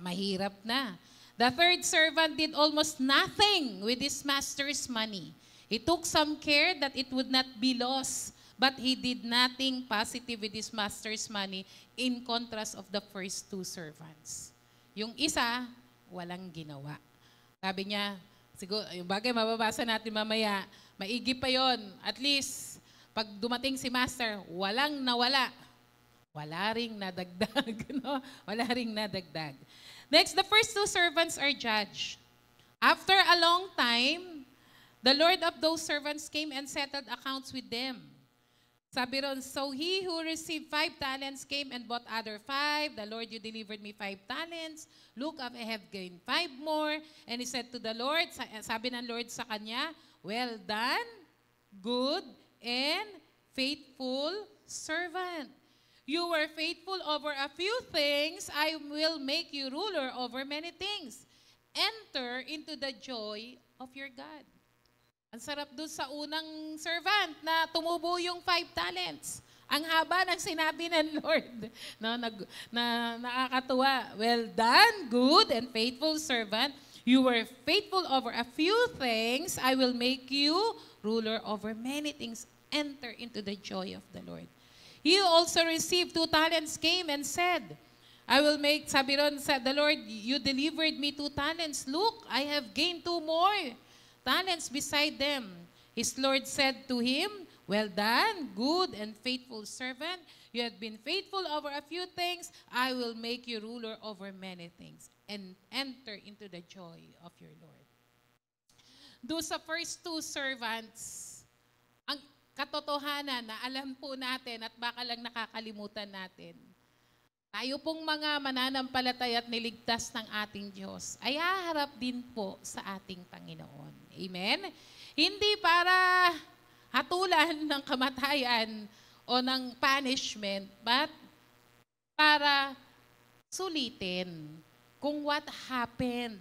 mahirap na. The third servant did almost nothing with his master's money. He took some care that it would not be lost, but he did nothing positive with his master's money in contrast of the first 2 servants. Yung isa, walang ginawa. Sabi niya, siguro, yung bagay mababasa natin mamaya, maigi pa yon. At least, pag dumating si master, walang nawala. Wala ring nadagdag. No? Wala ring nadagdag. Next, the first 2 servants are judged. After a long time, the Lord of those servants came and settled accounts with them. Sabi ron, so he who received 5 talents came and bought other 5. The Lord, you delivered me 5 talents. Look, I have gained 5 more. And he said to the Lord, sabi ng Lord sa kanya, well done, good and faithful servant. You were faithful over a few things, I will make you ruler over many things. Enter into the joy of your God. Ang sarap doon sa unang servant na tumubo yung 5 talents. Ang haba ng sinabi ng Lord. No, nakakatuwa. Well done, good and faithful servant. You were faithful over a few things. I will make you ruler over many things. Enter into the joy of the Lord. He also received 2 talents, came and said, I will make, sabi ron, said the Lord, you delivered me 2 talents. Look, I have gained 2 more talents beside them. His Lord said to him, well done, good and faithful servant. You have been faithful over a few things. I will make you ruler over many things. And enter into the joy of your Lord. Do sa first 2 servants, ang katotohanan na alam po natin at baka lang nakakalimutan natin, tayo pong mga mananampalataya at niligtas ng ating Diyos ay haharap din po sa ating Panginoon. Amen? Hindi para hatulan ng kamatayan o ng punishment, but para sulitin kung what happened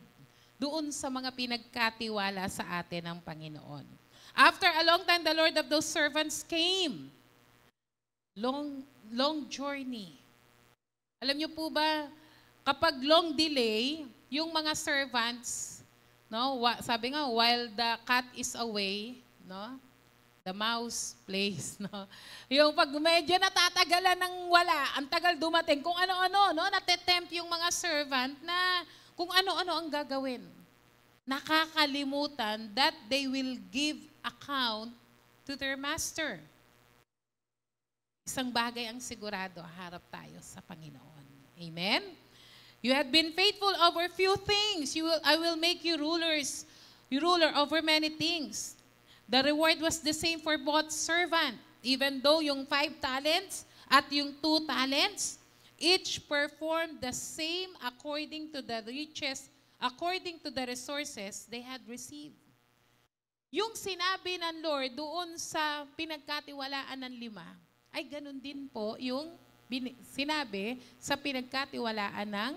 doon sa mga pinagkatiwala sa atin ng Panginoon. After a long time, the Lord of those servants came. Long journey. Alam niyo po ba, kapag long delay, yung mga servants, no, sabi nga, while the cat is away, no, the mouse plays, no? Yung pag medyo natatagalan ng wala, ang tagal dumating, kung ano-ano, no? Natetempt yung mga servant na kung ano-ano ang gagawin. Nakakalimutan that they will give account to their master. Isang bagay ang sigurado, harap tayo sa Panginoon. Amen? You have been faithful over few things. I will make you ruler over many things. The reward was the same for both servant. Even though yung 5 talents at yung 2 talents, each performed the same according to the riches, according to the resources they had received. Yung sinabi ng Lord doon sa pinagkatiwalaan ng 5, ay ganun din po yung sinabi sa pinagkatiwalaan ng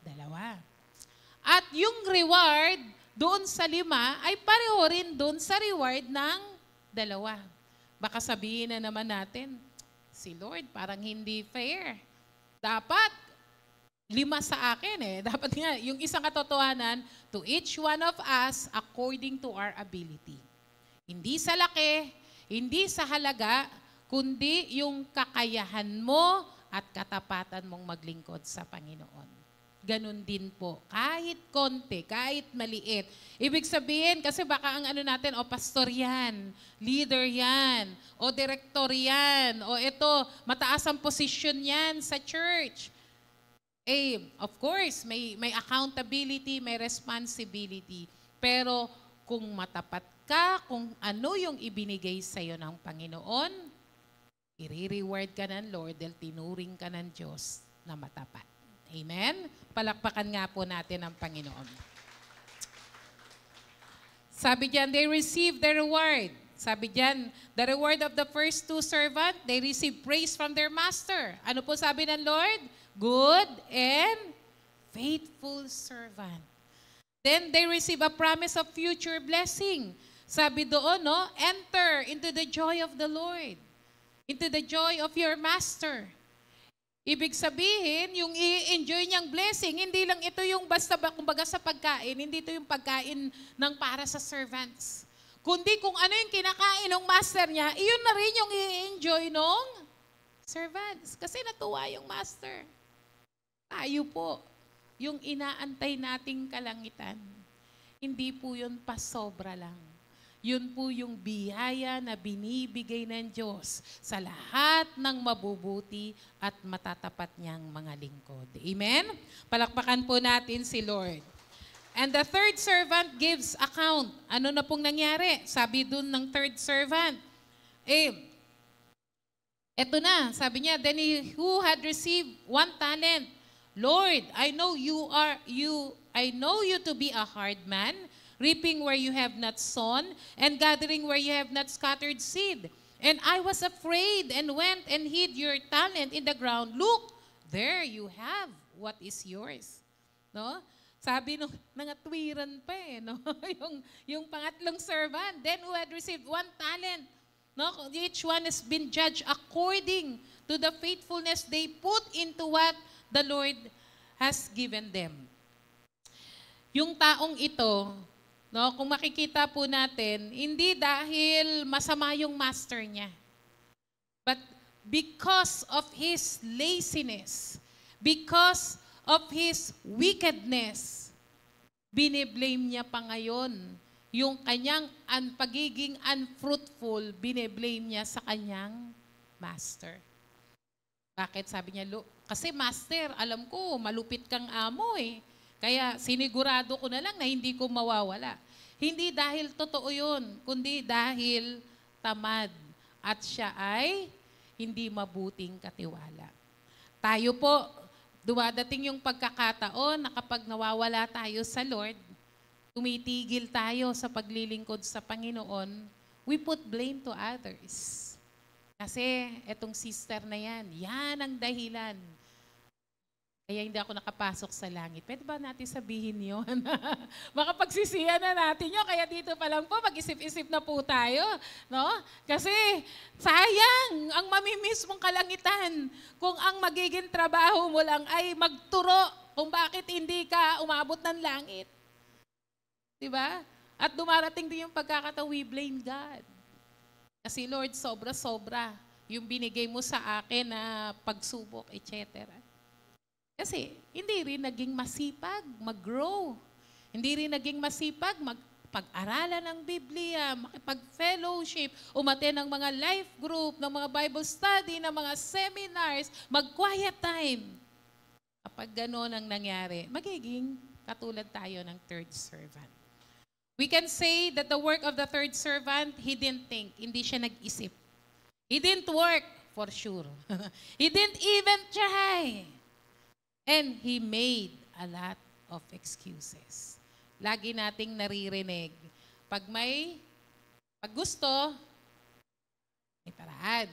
2. At yung reward doon sa 5 ay pareho rin doon sa reward ng 2. Baka sabihin na naman natin, si Lord parang hindi fair. Dapat 5 sa akin eh. Dapat nga, yung isang katotohanan, to each one of us according to our ability. Hindi sa laki, hindi sa halaga, kundi yung kakayahan mo at katapatan mong maglingkod sa Panginoon. Ganun din po. Kahit konti, kahit maliit. Ibig sabihin, kasi baka ang ano natin, o pastor yan, leader yan, o director yan, o ito, mataas ang posisyon yan sa church. Of course, may accountability, may responsibility. Pero kung matapat ka, kung ano yung ibinigay sa'yo ng Panginoon, i-reward ka ng Lord dahil tinuring ka ng Diyos na matapat. Amen? Palakpakan nga po natin ang Panginoon. Sabi diyan, they received the reward. Sabi diyan, the reward of the first 2 servants, they received praise from their master. Ano po sabi ng Lord? Good and faithful servant. Then they receive a promise of future blessing. Sabi doon, no? Enter into the joy of the Lord. Into the joy of your master. Ibig sabihin, yung i-enjoy niyang blessing, hindi lang ito yung basta, kumbaga sa pagkain, hindi ito yung pagkain ng para sa servants. Kundi kung ano yung kinakain ng master niya, iyon na rin yung i-enjoy ng servants. Kasi natuwa yung master. Tayo po, yung inaantay nating kalangitan, hindi po yun pasobra lang. Yun po yung biyaya na binibigay ng Diyos sa lahat ng mabubuti at matatapat niyang mga lingkod. Amen? Palakpakan po natin si Lord. And the third servant gives account. Ano na pong nangyari? Sabi dun ng third servant, eto na, sabi niya, then he who had received 1 talent, Lord, I know you to be a hard man, reaping where you have not sown, and gathering where you have not scattered seed. And I was afraid and went and hid your talent in the ground. Look, there you have what is yours. No? Sabi nung nangatwiran pa no? yung pangatlong servant, then who had received 1 talent, No? Each one has been judged according to the faithfulness they put into what the Lord has given them. Yung taong ito, no, kung makikita po natin, hindi dahil masama yung master niya. But because of his laziness, because of his wickedness, biniblame niya pa ngayon yung kanyang pagiging unfruitful, biniblame niya sa kanyang master. Bakit? Sabi niya, kasi master, alam ko, malupit kang amo eh. Kaya sinigurado ko na lang na hindi ko mawawala. Hindi dahil totoo yun, kundi dahil tamad at siya ay hindi mabuting katiwala. Tayo po, dumadating yung pagkakataon na kapag nawawala tayo sa Lord, tumitigil tayo sa paglilingkod sa Panginoon, we put blame to others. Kasi etong sister na yan ang dahilan. Kaya hindi ako nakapasok sa langit. Pwede ba natin sabihin yun? Baka pagsisiyan na natin yun. Kaya dito pa lang po, mag-isip-isip na po tayo. No? Kasi sayang ang mamimiss mong kalangitan kung ang magiging trabaho mo lang ay magturo kung bakit hindi ka umabot ng langit. Diba? At dumarating din yung pagkakataon, we blame God. Kasi Lord, sobra-sobra yung binigay mo sa akin na pagsubok, etc. Kasi hindi rin naging masipag mag-grow. Hindi rin naging masipag pag-aralan ng Biblia, makipag-fellowship, umattend ng mga life group, ng mga Bible study, ng mga seminars, mag-quiet time. Kapag gano'n ang nangyari, magiging katulad tayo ng third servant. We can say that the work of the third servant, he didn't think, hindi siya nag-isip. He didn't work, for sure. He didn't even try. And he made a lot of excuses. Lagi nating naririnig, pag gusto, may paraan.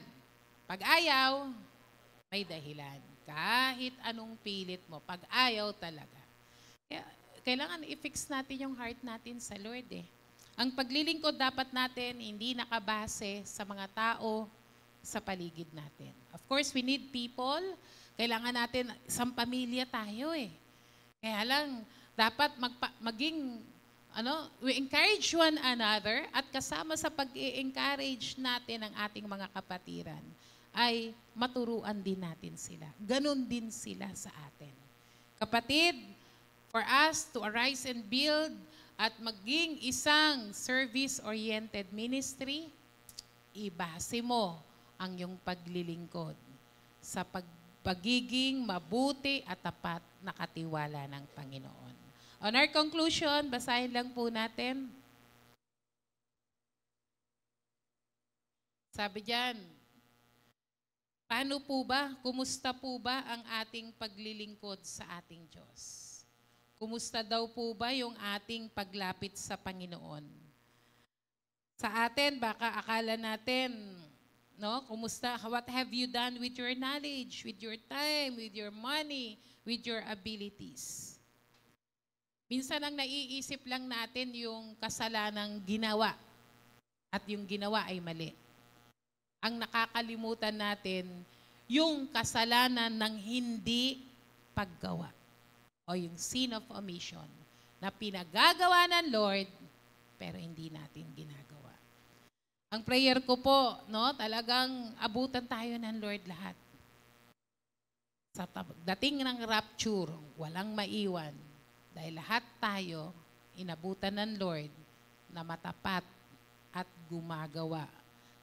Pag ayaw, may dahilan. Kahit anong pilit mo, pag ayaw talaga. Kaya, kailangan i-fix natin yung heart natin sa Lord eh. Ang paglilingkod dapat natin hindi nakabase sa mga tao sa paligid natin. Of course, we need people. Kailangan natin, isang pamilya tayo eh. Kaya lang, dapat we encourage one another at kasama sa pag-i-encourage natin ang ating mga kapatiran ay maturuan din natin sila. Ganon din sila sa atin. Kapatid, for us to arise and build at maging isang service-oriented ministry, ibase mo ang iyong paglilingkod sa pagiging mabuti at tapat na katiwala ng Panginoon. On our conclusion, basahin lang po natin. Sabi diyan, paano po ba, kumusta po ba ang ating paglilingkod sa ating Diyos? Kumusta daw po ba yung ating paglapit sa Panginoon? Sa atin, baka akala natin, no? Kumusta? What have you done with your knowledge, with your time, with your money, with your abilities? Minsan ang naiisip lang natin yung kasalanang ginawa at yung ginawa ay mali. Ang nakakalimutan natin yung kasalanan ng hindi paggawa o yung sin of omission na pinagagawa ng Lord pero hindi natin ginagawa. Ang prayer ko po, no, talagang abutan tayo ng Lord lahat. Sa dating ng rapture, walang maiwan. Dahil lahat tayo inabutan ng Lord na matapat at gumagawa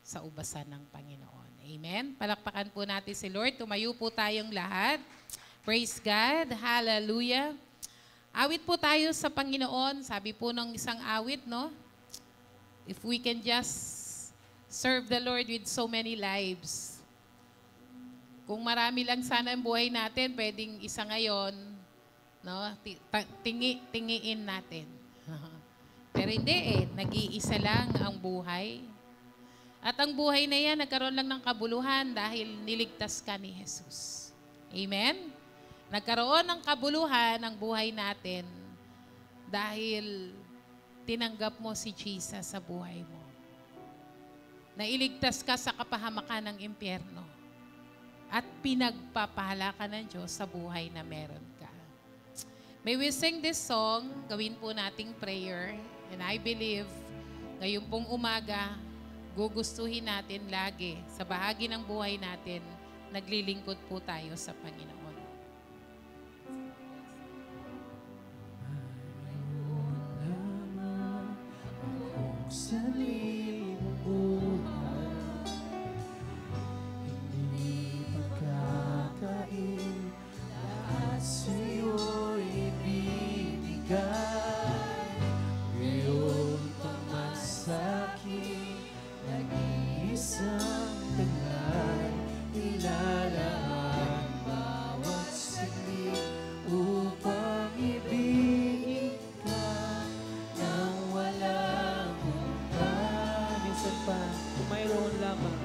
sa ubasan ng Panginoon. Amen? Palakpakan po natin si Lord. Tumayo po tayong lahat. Praise God. Hallelujah. Awit po tayo sa Panginoon. Sabi po ng isang awit, no? If we can just serve the Lord with so many lives. Kung marami lang sana ang buhay natin, pwedeng isa ngayon, no? Tingiin natin. Pero hindi eh, nag-iisa lang ang buhay. At ang buhay na yan, nagkaroon lang ng kabuluhan dahil niligtas ka ni Jesus. Amen? Nagkaroon ng kabuluhan ang buhay natin dahil tinanggap mo si Jesus sa buhay mo. na iligtas ka sa kapahamakan ng impyerno at pinagpapala ka ng Diyos sa buhay na meron ka. May we sing this song, gawin po nating prayer, and I believe ngayon pong umaga, gugustuhin natin lagi sa bahagi ng buhay natin, naglilingkod po tayo sa Panginoon. Sa libong buhay, hindi pagkakain, lahat sa'yo'y ibibigay. Ngayon pamasakin, nag-iisang taglay, ilalaan bawat saglit upang ibigin ka nang walang hanggan. Minsan pa, kung mayroon lamang,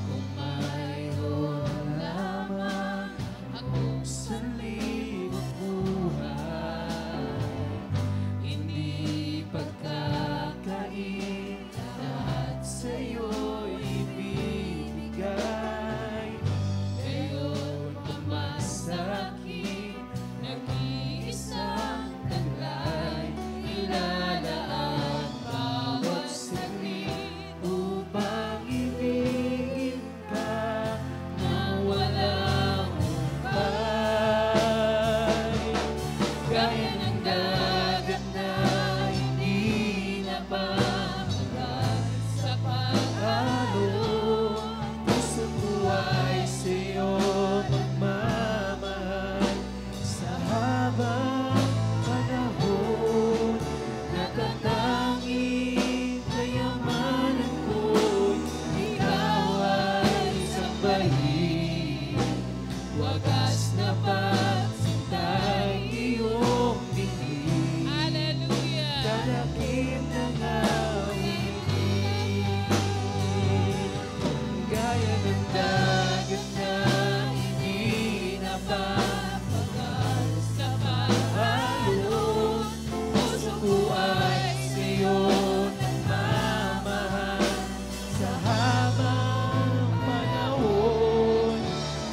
kung mayroon lamang akong salibong buhay, hindi pagkakain, lahat sa'yo'y ibibigay. Ngayon pamasakin, nag-iisang taglay, ilalaan bawat saglit upang ibigin ka nang walang humpay. Gaya ng dagat na hindi napamagal sa pag-alon, puso ko ay sa'yo magmamahal. Sa habang panahon, natatanging kayamanan ko'y ikaw ay sambahin. Wagas na pagsintay iyong bigay, Hallelujah! kalakip ng awitin. Gaya ng dagat na hindi napapagal sa pag-alon, puso ko ay sa'yo nagmamahal. Sa habang panahon,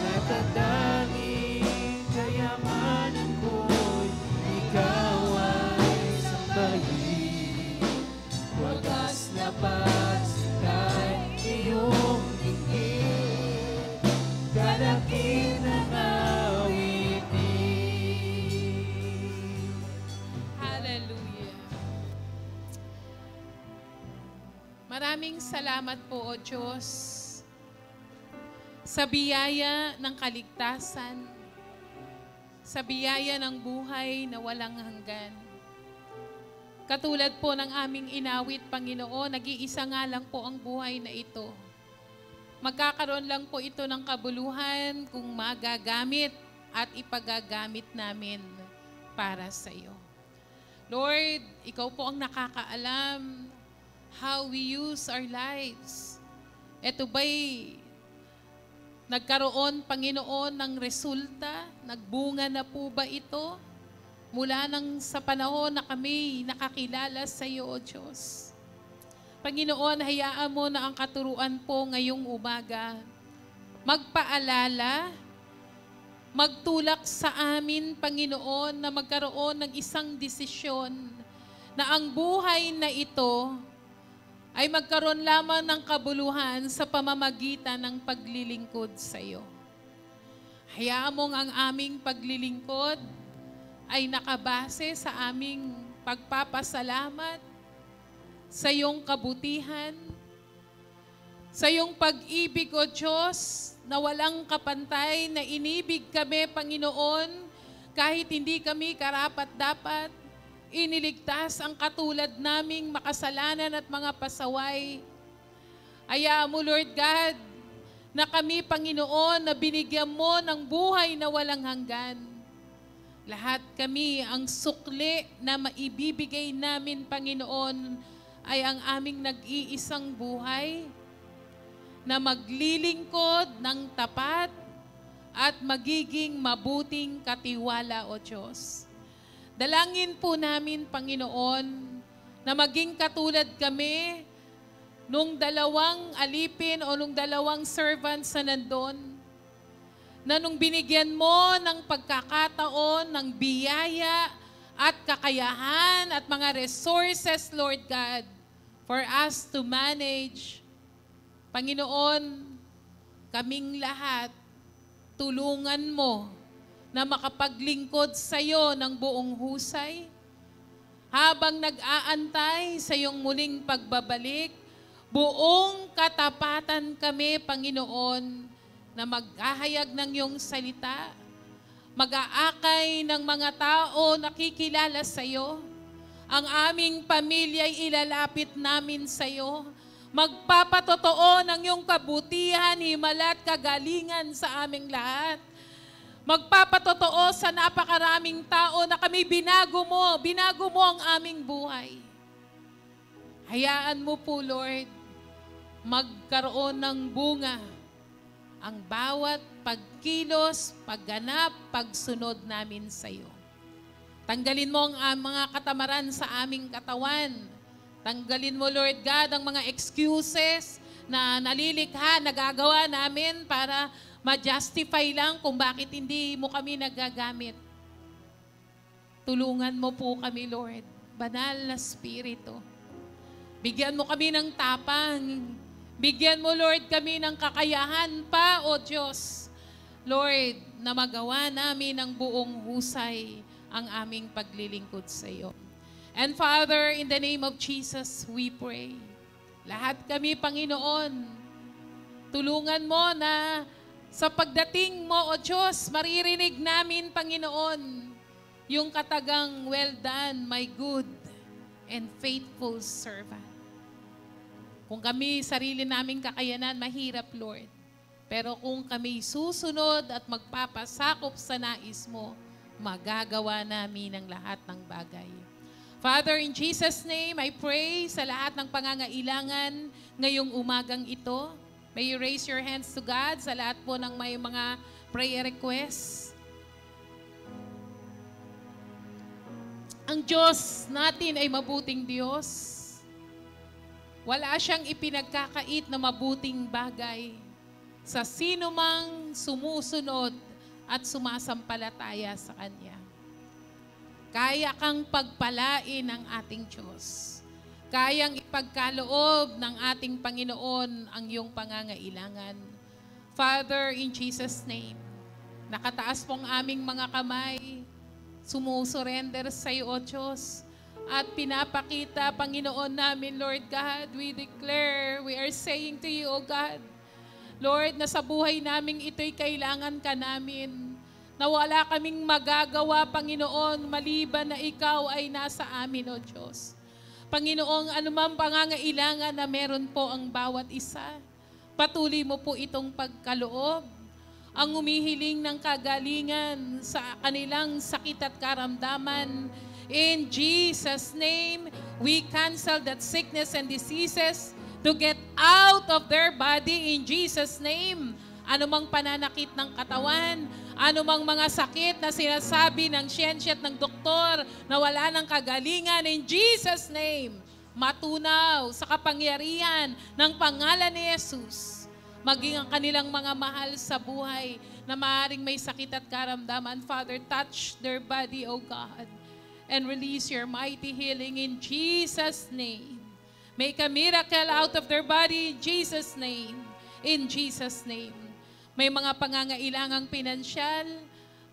natatanging kayamanan ko'y ikaw ay sambahin. Wagas na pagsintay iyong tingin, kalakip ng awitin. Hallelujah. Maraming salamat po, O Diyos, sa biyaya ng kaligtasan, sa biyaya ng buhay na walang hanggan. Katulad po ng aming inawit, Panginoon, nag-iisa nga lang po ang buhay na ito. Magkakaroon lang po ito ng kabuluhan kung magagamit at ipagagamit namin para sa iyo. Lord, ikaw po ang nakakaalam how we use our lives. Ito ba'y nagkaroon, Panginoon, ng resulta? Nagbunga na po ba ito? Mula nang sa panahon na kami nakakilala sa iyo, O Diyos. Panginoon, hayaan mo na ang katuruan po ngayong umaga magpaalala, magtulak sa amin, Panginoon, na magkaroon ng isang desisyon na ang buhay na ito ay magkaroon lamang ng kabuluhan sa pamamagitan ng paglilingkod sa iyo. Hayaan mong ang aming paglilingkod ay nakabase sa aming pagpapasalamat sa iyong kabutihan, sa iyong pag-ibig, O Diyos, na walang kapantay, na inibig kami, Panginoon, kahit hindi kami karapat-dapat. Iniligtas ang katulad naming makasalanan at mga pasaway. Hayaan mo, Lord God, na kami, Panginoon, na binigyan mo ng buhay na walang hanggan. Lahat kami, ang sukli na maibibigay namin, Panginoon, ay ang aming nag-iisang buhay na maglilingkod ng tapat at magiging mabuting katiwala, O Diyos. Dalangin po namin, Panginoon, na maging katulad kami nung dalawang alipin o nung dalawang servants na nandun, na nung binigyan mo ng pagkakataon, ng biyaya at kakayahan at mga resources, Lord God, for us to manage, Panginoon, kaming lahat, tulungan mo na makapaglingkod sa iyo ng buong husay, habang nag-aantay sa iyong muling pagbabalik, buong katapatan kami, Panginoon, na mag-ahayag ng iyong salita, mag-aakay ng mga tao nakikilala sa iyo, ang aming pamilya ay ilalapit namin sa iyo, magpapatotoo ng iyong kabutihan, himala at kagalingan sa aming lahat. Magpapatotoo sa napakaraming tao na kami binago mo ang aming buhay. Hayaan mo po, Lord, magkaroon ng bunga ang bawat pagkilos, pagganap, pagsunod namin sa iyo. Tanggalin mo ang mga katamaran sa aming katawan. Tanggalin mo, Lord God, ang mga excuses na nalilikha, nagagawa namin para ma-justify lang kung bakit hindi mo kami nagagamit. Tulungan mo po kami, Lord. Banal na Espiritu. Bigyan mo kami ng tapang. Bigyan mo, Lord, kami ng kakayahan pa, O Diyos. Lord, na magawa namin ng buong husay ang aming paglilingkod sa iyo. And Father, in the name of Jesus, we pray. Lahat kami, Panginoon, tulungan mo na sa pagdating mo, O Diyos, maririnig namin, Panginoon, yung katagang, well done, my good and faithful servant. Kung kami, sarili naming kakayanan, mahirap, Lord. Pero kung kami susunod at magpapasakop sa nais mo, magagawa namin ang lahat ng bagay. Father, in Jesus' name, I pray sa lahat ng pangangailangan ngayong umagang ito. May you raise your hands to God sa lahat po ng may mga prayer requests. Ang Diyos natin ay mabuting Diyos. Wala siyang ipinagkakait na mabuting bagay sa sino mang sumusunod at sumasampalataya sa Kanya. Kaya kang pagpalain ng ating Diyos. Kayang ipagkaloob ng ating Panginoon ang iyong pangangailangan. Father, in Jesus' name, nakataas pong aming mga kamay, sumusurrender sa iyo, O Diyos, at pinapakita, Panginoon namin, Lord God, we declare, we are saying to you, O God, Lord, na sa buhay naming ito'y kailangan ka namin, na wala kaming magagawa, Panginoon, maliban na ikaw ay nasa amin, O Diyos. Panginoong, anumang pangangailangan na meron po ang bawat isa, patuloy mo po itong pagkaloob, ang humihiling ng kagalingan sa kanilang sakit at karamdaman. In Jesus' name, we cancel that sickness and diseases to get out of their body in Jesus' name. Anumang pananakit ng katawan, anumang mga sakit na sinasabi ng siyensya at ng doktor na wala ng kagalingan, in Jesus' name, matunaw sa kapangyarihan ng pangalan ni Jesus, maging ang kanilang mga mahal sa buhay na maaaring may sakit at karamdaman. Father, touch their body, O God, and release your mighty healing in Jesus' name. Make a miracle out of their body in Jesus' name. In Jesus' name. May mga pangangailangang pinansyal,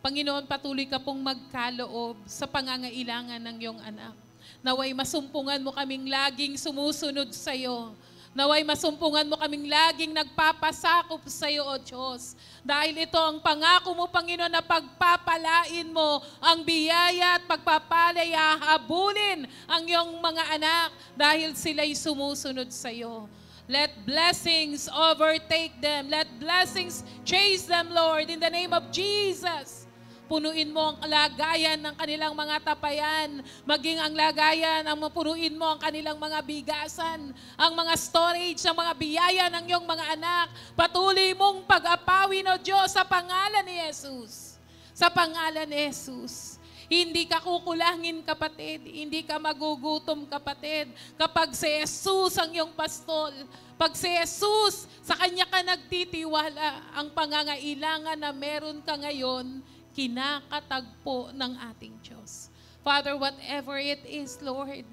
Panginoon, patuloy ka pong magkaloob sa pangangailangan ng iyong anak. Naway masumpungan mo kaming laging sumusunod sa iyo. Naway masumpungan mo kaming laging nagpapasakop sa iyo, O Diyos. Dahil ito ang pangako mo, Panginoon, na pagpapalain mo ang biyaya at pagpapalay, hahabulin ang iyong mga anak dahil sila'y sumusunod sa iyo. Let blessings overtake them. Let blessings chase them, Lord, in the name of Jesus. Punuin mo ang lagayan ng kanilang mga tapayan. Maging ang lagayan, punuin mo ang kanilang mga bigasan, ang mga storage, ang mga biyaya ng iyong mga anak. Patuloy mong pag-apawin, O Diyos, sa pangalan ni Jesus. Sa pangalan ni Jesus. Hindi ka kukulangin, kapatid. Hindi ka magugutom, kapatid. Kapag si Jesus ang iyong pastol, pag si Jesus, sa Kanya ka nagtitiwala, ang pangangailangan na meron ka ngayon, kinakatagpo ng ating Diyos. Father, whatever it is, Lord,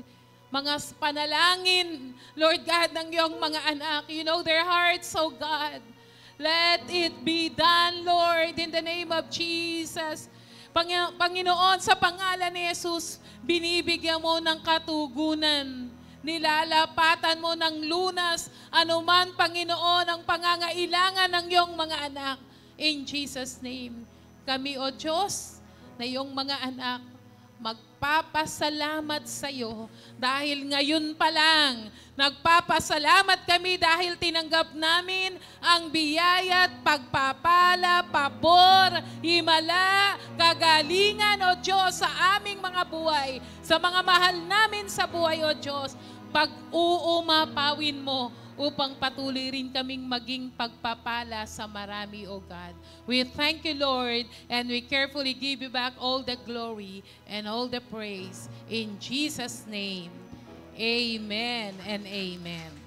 mga panalangin, Lord God, ng iyong mga anak, you know their hearts, oh God. Let it be done, Lord, in the name of Jesus. Panginoon, sa pangalan ni Jesus, binibigyan mo ng katugunan. Nilalapatan mo ng lunas, anuman, Panginoon, ang pangangailangan ng iyong mga anak. In Jesus' name, kami, O Diyos, na iyong mga anak, magpapasalamat sa iyo dahil ngayon pa lang, nagpapasalamat kami dahil tinanggap namin ang biyaya at pagpapala, pabor, himala, kagalingan, O Diyos, sa aming mga buhay, sa mga mahal namin sa buhay, O Diyos, pag-uumapawin mo upang patuloy rin kaming maging pagpapala sa marami, O God. We thank you, Lord, and we carefully give you back all the glory and all the praise. In Jesus' name, amen and amen.